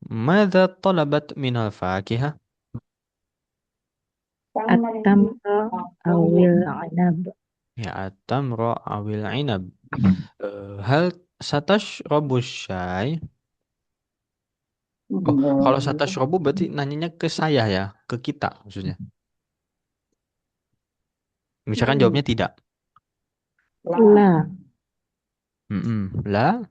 Madza talabat minal fakihah? ثمر. At-tamra awil anab. Ya, at-tamra awil inab. Hal satashrabu syai? Oh, kalau satashrabu berarti nanyanya ke saya ya, ke kita maksudnya. Misalkan jawabnya tidak. La. Mm-mm. Lah,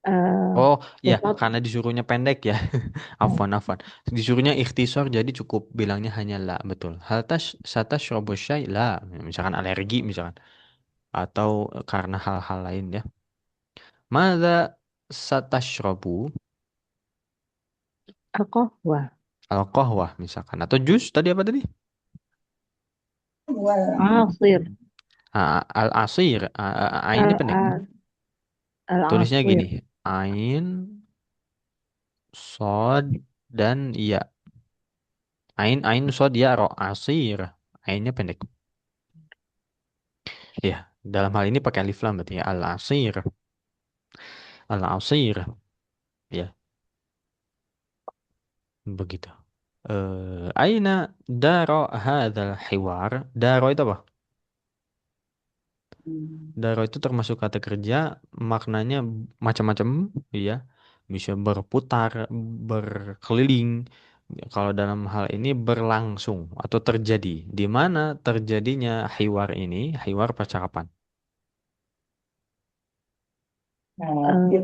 eh oh ya, Tetap. karena disuruhnya pendek ya. Afwan, afwan. Disuruhnya ikhtisar jadi cukup bilangnya hanya la, betul. Hal satashrabu syai? La. Misalkan alergi misalkan atau karena hal-hal lain ya. Mada satashrabu? Al-qahwa. Al-qahwah misalkan atau jus tadi apa tadi? Asir. Al-asir. Ainnya pendek. Al- Tulisnya Al-asir. gini. Ain, sod, dan ya. Ain, sod, ya, ro. Asir. Ainnya pendek. Ya, dalam hal ini pakai alif lam berarti ya. Al-asir. Al-asir. Ya, begitu. Aina daro hadzal hiwar. Daro itu apa? Daro itu termasuk kata kerja, maknanya macam-macam, ya. Bisa berputar, berkeliling. Kalau dalam hal ini berlangsung atau terjadi. Di mana terjadinya hiwar ini? Hiwar percakapan. Eh,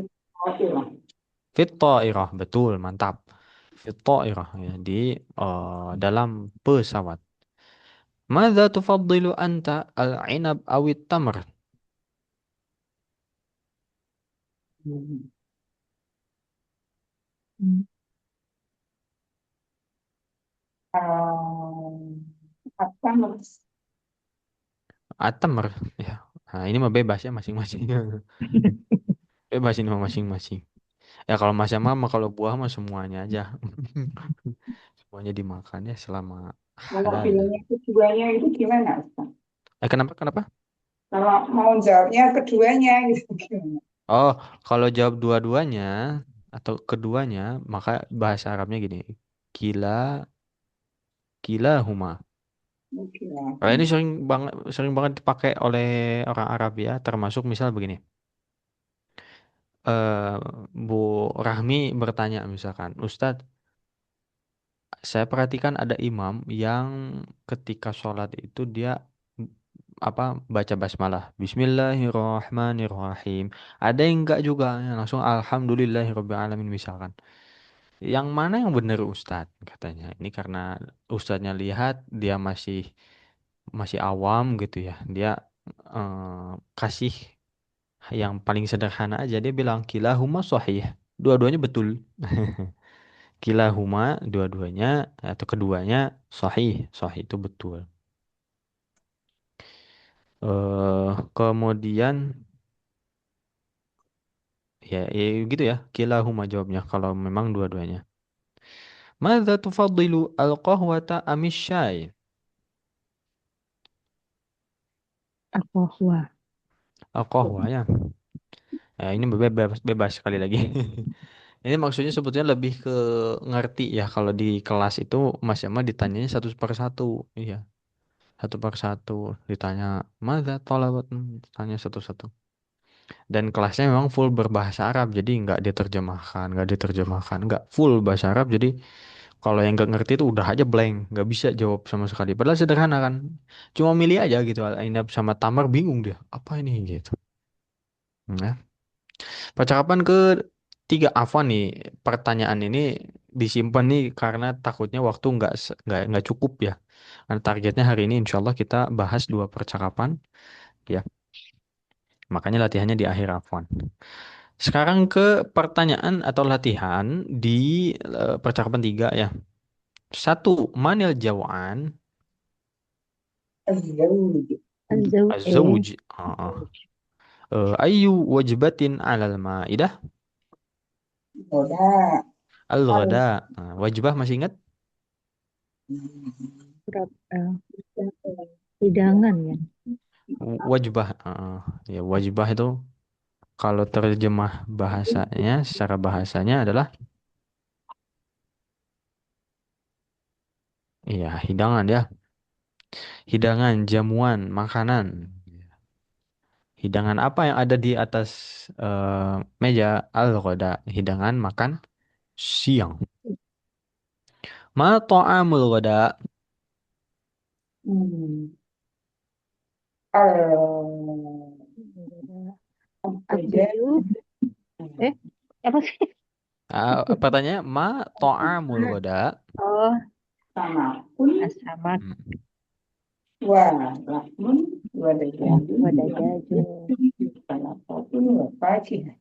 Fit ta'irah, betul, mantap. Fit ta'irah, ya, di dalam pesawat. Mada tufaddilu anta al-inab awit tamr? التمر. At-tamr, ya. Nah, ini mah bebas ya masing-masing. Bebas ini mah masing-masing. Ya kalau masih mah kalau buah mah semuanya aja. Semuanya dimakan ya selama Kalau halal. bilangnya keduanya itu gimana, Ustaz? Kenapa? Kenapa? Kalau mau jawabnya keduanya gitu gimana? Oh, kalau jawab dua-duanya atau keduanya, maka bahasa Arabnya gini. Kila, kila huma. Oke. Kalau ini sering banget dipakai oleh orang Arab ya, termasuk misal begini. eh Bu Rahmi bertanya misalkan, Ustadz, saya perhatikan ada imam yang ketika sholat itu dia mm, apa baca basmalah, Bismillahirrahmanirrahim. Ada yang enggak juga, yang langsung Alhamdulillahirobbilalamin misalkan. Yang mana yang benar Ustadz? Katanya. Ini karena Ustadznya lihat dia masih masih awam gitu ya. Dia kasih yang paling sederhana aja, dia bilang kilahuma sahih. Dua-duanya betul. Kilahuma, dua-duanya atau keduanya sahih. Sahih itu betul. Kemudian ya gitu ya. Kilahuma jawabnya kalau memang dua-duanya. Madza tufaddilu al-qahwata amis syai? Al-qahwa. Al-qahwa ya. Ini bebas, bebas sekali lagi. Ini maksudnya sebetulnya lebih ke ngerti ya. Kalau di kelas itu Mas Yama ditanyanya satu per satu. Iya, satu per satu. Ditanya, Mada tolabat? Tanya satu-satu. Dan kelasnya memang full berbahasa Arab, jadi nggak diterjemahkan, nggak full bahasa Arab. Jadi kalau yang nggak ngerti itu udah aja blank, nggak bisa jawab sama sekali. Padahal sederhana kan, cuma milih aja gitu. Al-Ainab sama Tamar bingung dia, apa ini gitu. Nah, percakapan ketiga Afwan nih, pertanyaan ini disimpan nih karena takutnya waktu nggak cukup ya. Karena targetnya hari ini insya Allah kita bahas dua percakapan ya. Makanya latihannya di akhir Afwan. Sekarang ke pertanyaan atau latihan di percakapan tiga ya. Satu, manil jawan الزوج الزوج az-zawj. Ayu wajibatin alal maidah غداء al-ghada. Wajibah masih ingat? eh, hidangan ya. Wajibah. Ya wajibah itu kalau terjemah bahasanya secara bahasanya adalah iya hidangan ya. Hidangan, jamuan, makanan. Hidangan apa yang ada di atas meja al-ghada? Hidangan makan siang. Ma ta'amul ghada? Hmm. Al-Abjad Abdul eh apa sih? Pertanyaannya ma ta'amul ghada? Oh, sama pun asamak Hmm. wa lahmun wa dajajun wa wadajajun. salatun wa fakihah.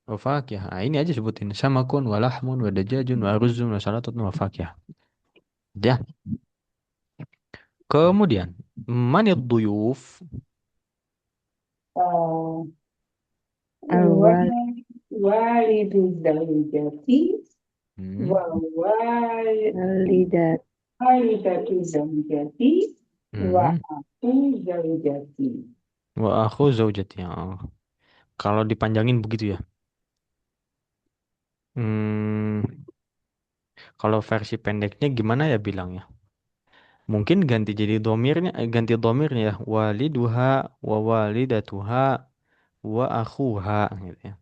Wa fakihah. Ini aja sebutin samakun wa lahmun wa dajajun wa ruzun wa salatun wa fakihah. Ya. Kemudian manid duyuf? Uh, Awal walidu zawjati Hmm. wa lidat walidatu zawjati wa Hmm. aku zawjati. Wa akhu zaujati. Kalau dipanjangin begitu ya. Hmm. Kalau versi pendeknya gimana ya bilangnya? Mungkin ganti domirnya ya. Waliduha wa walidatuha wa akhuha gitu ya.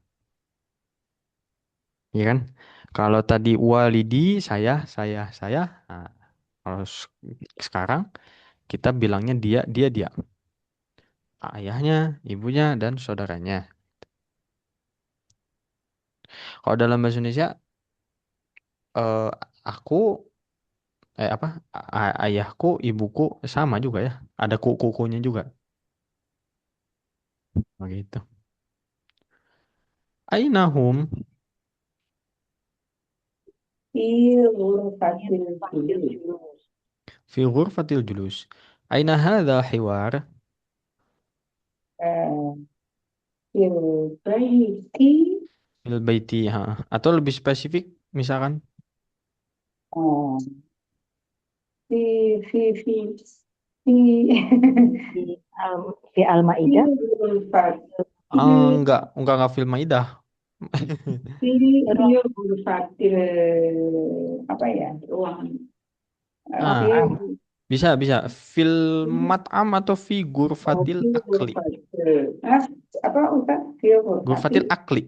Iya kan? Kalau tadi walidi saya. Nah, kalau sekarang kita bilangnya dia. Ayahnya, ibunya dan saudaranya. Kalau dalam bahasa Indonesia eh, aku apa ayahku, ibuku sama juga ya. Ada kukunya juga. Begitu. Ainahum Fi ghurfatil julus. fi ghurfatil julus. Aina hadha hiwar Uh, fil baiti. fil baiti ha. Atau lebih spesifik misalkan uh, fi fi fi fi di di Al-Maidah. ghurfat fi enggak fil maidah. fi fi Ruang ghurfatil apa ya ruang Ah, fi bisa fil mat'am atau fi ghurfatil fi akli. ghurfatil apa Ustaz fi ghurfatil Ghurfatil akli.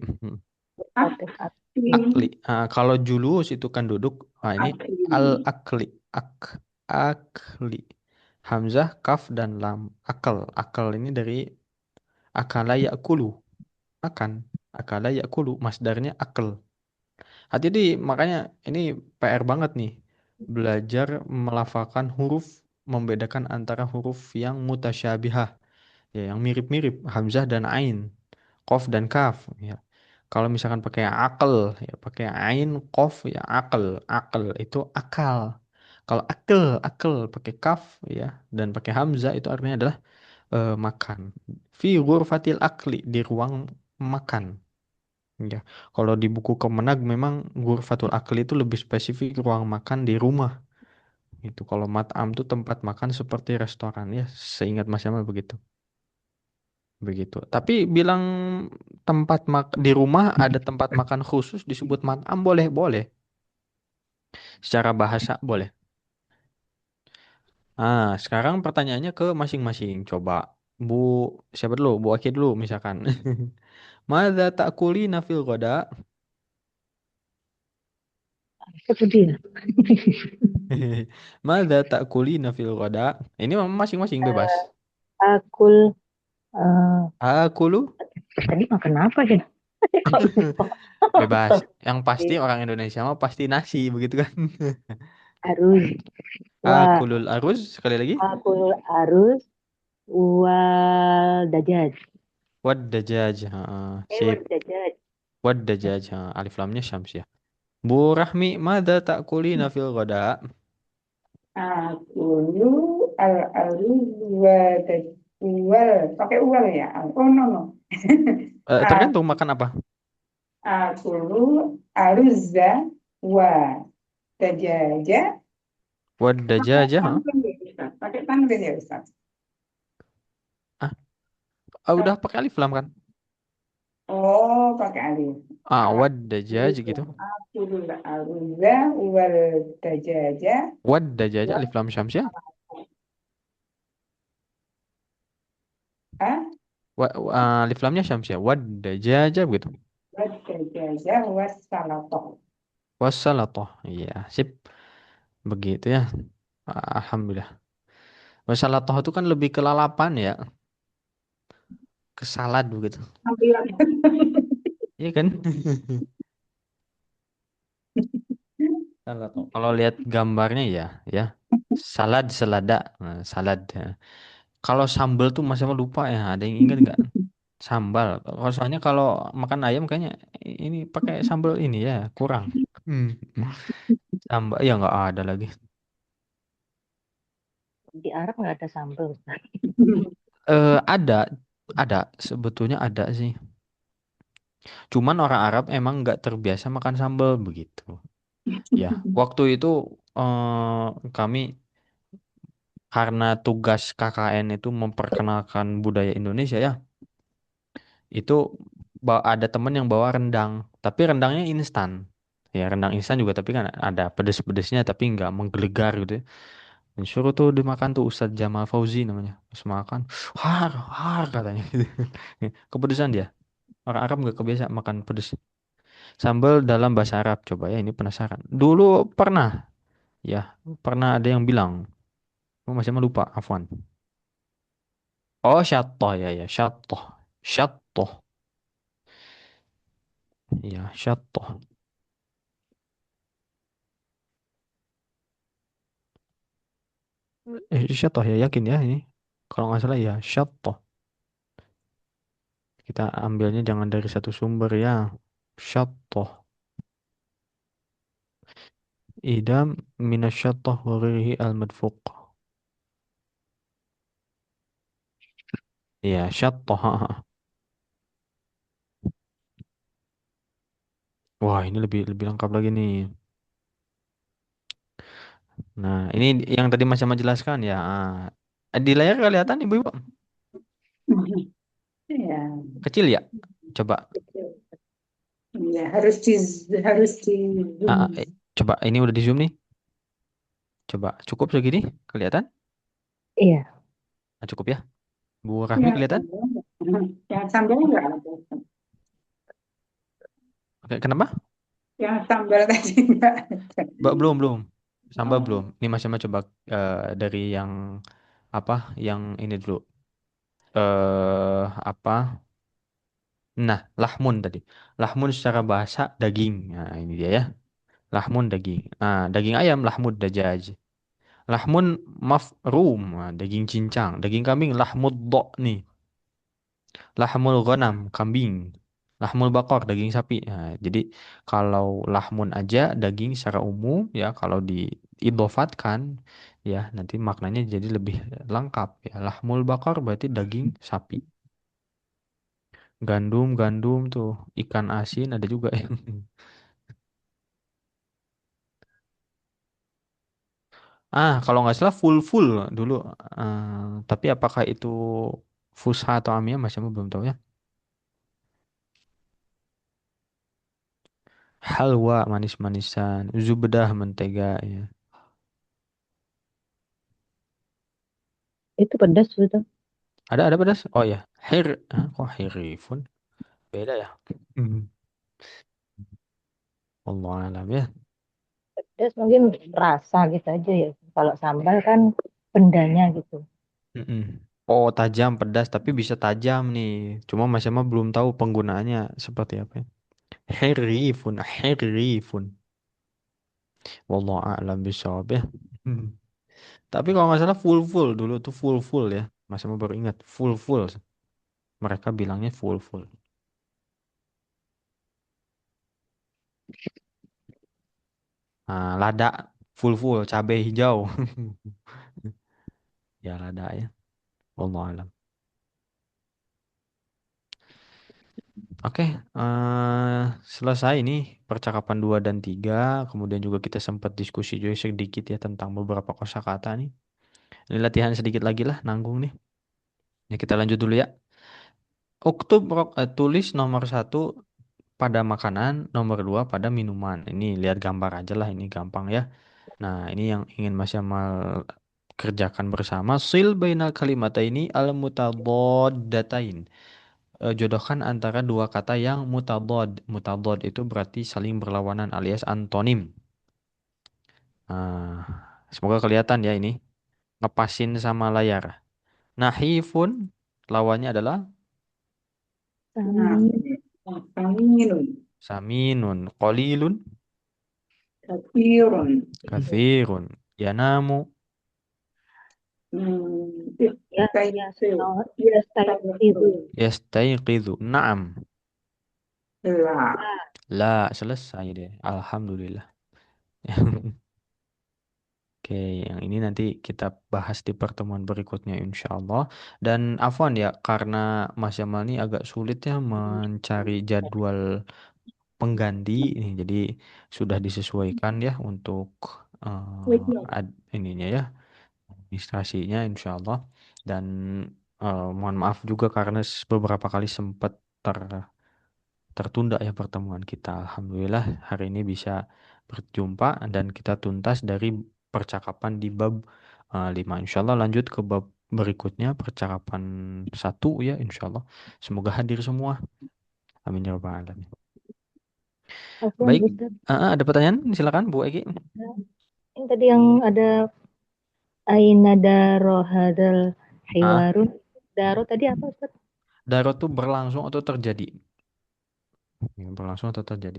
ah Fatihah. fi Akli. Kalau julus itu kan duduk. Ini al akli. akli. Akli. Hamzah, kaf dan lam. Akal. Akal ini dari akala yakulu. Makan. Akala yakulu. Masdarnya akal. Hati-hati makanya ini PR banget nih. Belajar melafalkan huruf, membedakan antara huruf yang mutasyabihah, ya, yang mirip-mirip, hamzah dan ain, qaf dan kaf, ya. Kalau misalkan pakai akal, ya pakai ain, qaf, ya akal, akal itu akal. Kalau akal pakai kaf, ya, dan pakai hamzah itu artinya adalah makan. Fi ghurfatil akli di ruang makan. Ya, kalau di buku Kemenag memang Ghurfatul Akli itu lebih spesifik ruang makan di rumah. Itu kalau mat'am itu tempat makan seperti restoran ya, seingat Mas Yamal begitu. Begitu. Tapi bilang di rumah ada tempat makan khusus disebut mat'am boleh, boleh. Secara bahasa boleh. Sekarang pertanyaannya ke masing-masing. Coba Bu siapa dulu? Bu Aki dulu misalkan. Madza ta'kulina fil ghada? Itu dia. Madza ta'kulina fil ghada? Ini masing-masing bebas. Akul, eh, Akulu tadi makan apa ya? Kok lupa? bebas. Yang pasti orang Indonesia mah pasti nasi begitu kan. Arus. Wa Akulul aruz sekali lagi. akul arus wal dajaj. Wad dajaj. Wal Sip. dajaj. Wad dajaj. Alif lamnya syams ya. Bu Rahmi, madza ta'kulina fil ghada? Akulu al-alu wal pakai uwal ya. Oh no no. Tergantung makan apa. Akulu aruzza wa dajaja. Wad dajaj. Tanwin ya, Ustaz. Pakai tanwin ya Ustaz. Ah, udah pakai alif lam kan? Oh, pakai alif. Wad dajaj gitu. Akulu aruzza wal dajaja. Wad dajaj alif lam syams ya. Ah, Alif lamnya syams ya. Wad dajaj gitu. wa dajaja wassalato. Wassalatoh. Iya, sip. Begitu ya. Alhamdulillah. Wassalatoh itu kan lebih ke lalapan ya. Ke salad begitu. Tampilan. Iya kan? Salatoh. Kalau lihat gambarnya ya, ya. Salad, selada. Nah, salad. Ya. Kalau sambal tuh masih lupa ya. Ada yang ingat nggak? Sambal. Kalau soalnya kalau makan ayam kayaknya ini pakai sambal ini ya. Kurang. Hmm. Sambal ya nggak ada lagi. Di Arab nggak ada sambal. Ustaz. Ada, sebetulnya ada sih. Cuman orang Arab emang nggak terbiasa makan sambal begitu. Ya, waktu itu kami karena tugas KKN itu memperkenalkan budaya Indonesia ya, itu ada temen yang bawa rendang, tapi rendangnya instan. Ya, rendang instan juga tapi kan ada pedes-pedesnya tapi nggak menggelegar gitu ya. Dan suruh tuh dimakan tuh Ustadz Jamal Fauzi namanya. Terus makan, har, har katanya gitu. Kepedesan dia. Orang Arab nggak kebiasa makan pedes. Sambal dalam bahasa Arab. Coba ya, ini penasaran. Dulu pernah, ya, pernah ada yang bilang. Oh, masih mah lupa, Afwan. Oh, syatoh ya, ya, syatoh. Syatoh. Ya, syatoh. Syatoh ya, yakin ya ini. Kalau nggak salah ya, syatoh. Kita ambilnya jangan dari satu sumber ya. Syatoh. Idam minasyatoh warihi al-madfuq. Ya, syatoh. Wah, ini lebih lebih lengkap lagi nih. Nah, ini yang tadi Mas Ahmad jelaskan ya. Di layar kelihatan Ibu-ibu? Ya, Kecil ya? Coba. ya harus di zoom. Coba ini udah di zoom nih. Coba cukup segini? Kelihatan? Iya. Nah, cukup ya. Bu Rahmi Yang kelihatan? sambal, yang sambal enggak ada. Oke, kenapa? Yang sambal tadi enggak ada. Belum, belum. Sambal Oh. belum. Ini Mas Ahmad coba dari yang apa? Yang ini dulu. Apa? Nah, lahmun tadi. Lahmun secara bahasa daging. Nah, ini dia ya. Lahmun daging. Daging ayam lahmud dajaj. Lahmun mafrum, daging cincang. Daging kambing lahmud nih. Lahmul ghanam, kambing. Lahmul bakor, daging sapi. Nah, jadi kalau lahmun aja daging secara umum ya, kalau diidofatkan ya nanti maknanya jadi lebih lengkap ya. Lahmul bakor berarti daging sapi. Gandum, gandum tuh ikan asin ada juga ya. Kalau nggak salah full full dulu. Tapi apakah itu fusha atau amia masih belum tahu ya. Halwa manis-manisan, zubdah mentega ya. Itu pedas sudah. Ada pedas? Oh ya, kok hirifun? Beda ya. Hmm. Allah alam ya. Pedas mungkin rasa gitu aja ya. Kalau sambal kan pendanya gitu. Mm-mm. Oh, tajam, pedas, tapi bisa tajam nih. Cuma Mas Yama belum tahu penggunaannya seperti apa. Herifun, herifun. Wallahu a'lam bishawab ya. Hmm. Tapi kalau nggak salah full full dulu tuh full full ya. Mas Yama baru ingat full full. Mereka bilangnya full full. Nah, lada full full cabai hijau. Ya lada ya. Wallahu a'lam. Oke, selesai nih percakapan 2 dan 3. Kemudian juga kita sempat diskusi juga sedikit ya tentang beberapa kosakata nih. Ini latihan sedikit lagi lah, nanggung nih. Ya kita lanjut dulu ya. Tulis nomor 1 pada makanan, nomor 2 pada minuman. Ini lihat gambar aja lah, ini gampang ya. Nah, ini yang ingin Mas Yamal kerjakan bersama. Sil bainal kalimataini al-mutadaddatain. Jodohkan antara dua kata yang mutadad. Mutadad itu berarti saling berlawanan alias antonim. Nah, semoga kelihatan ya ini. Ngepasin sama layar. Nahifun lawannya adalah Nah, Sami, minum. saminun. Qalilun Kafirun. kathirun. Yanamu Hmm. ya, ya, ya, style itu. yastayqidhu. Naam. La. La selesai deh. Alhamdulillah. Oke, yang ini nanti kita bahas di pertemuan berikutnya insya Allah. Dan Afwan ya, karena Mas Jamal ini agak sulit ya mencari jadwal pengganti ini, jadi sudah disesuaikan ya untuk ininya ya, administrasinya insya Allah. Dan mohon maaf juga karena beberapa kali sempat tertunda ya pertemuan kita. Alhamdulillah hari ini bisa berjumpa dan kita tuntas dari percakapan di bab 5. Insya Allah lanjut ke bab berikutnya percakapan 1 ya insya Allah. Semoga hadir semua. Amin ya rabbal alamin. Afwan, Baik, Ustaz. ada pertanyaan? Silakan Bu Egi. Yang tadi yang ada Aina daro hadal Ah, hiwarun. Daro tadi apa Ustaz? Darurat itu berlangsung atau terjadi? Ya, berlangsung atau terjadi?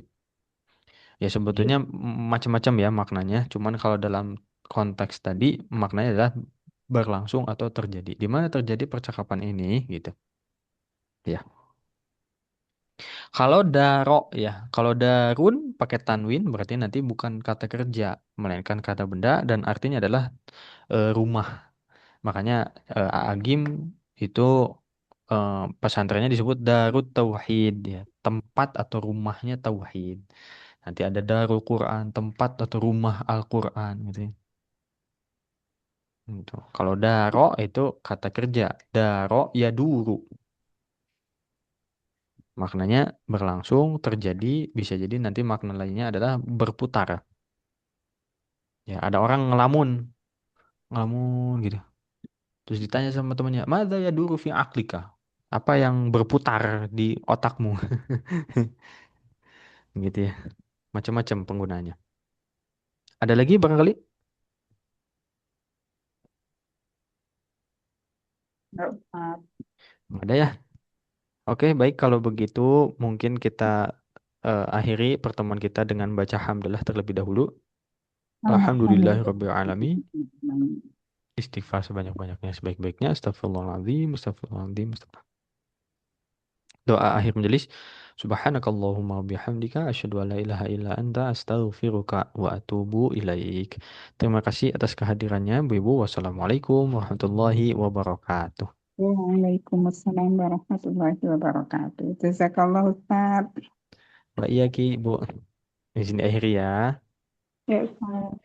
Ya sebetulnya macam-macam ya maknanya. Cuman kalau dalam konteks tadi maknanya adalah berlangsung atau terjadi. Di mana terjadi percakapan ini gitu. Ya. Kalau daro ya, kalau darun pakai tanwin berarti nanti bukan kata kerja, melainkan kata benda dan artinya adalah rumah. Makanya Agim itu pesantrennya disebut Darut Tauhid ya, tempat atau rumahnya tauhid. Nanti ada Darul Quran, tempat atau rumah Al-Quran gitu ya. Gitu. Kalau daro itu kata kerja. Daro ya duru. Maknanya berlangsung, terjadi, bisa jadi nanti makna lainnya adalah berputar. Ya, ada orang ngelamun, ngelamun gitu. Terus ditanya sama temannya, "Madza ya duru fi aklika?" Apa yang berputar di otakmu? Gitu ya. Macam-macam penggunanya. Ada lagi barangkali? Nggak ada ya? Oke, baik kalau begitu mungkin kita akhiri pertemuan kita dengan baca hamdalah terlebih dahulu. Alhamdulillahirabbil alamin. Istighfar sebanyak-banyaknya sebaik-baiknya. Astagfirullahaladzim, astagfirullahaladzim, astagfirullah. Doa akhir majelis. Subhanakallahumma bihamdika asyhadu an la ilaha illa anta astaghfiruka wa atubu ilaik. Terima kasih atas kehadirannya Bu Ibu. Wassalamualaikum warahmatullahi wabarakatuh. Waalaikumsalam warahmatullahi wabarakatuh. Jazakallah Ustaz. Mbak iya Ki, Bu. Di sini akhiri ya. Ya, Ustaz.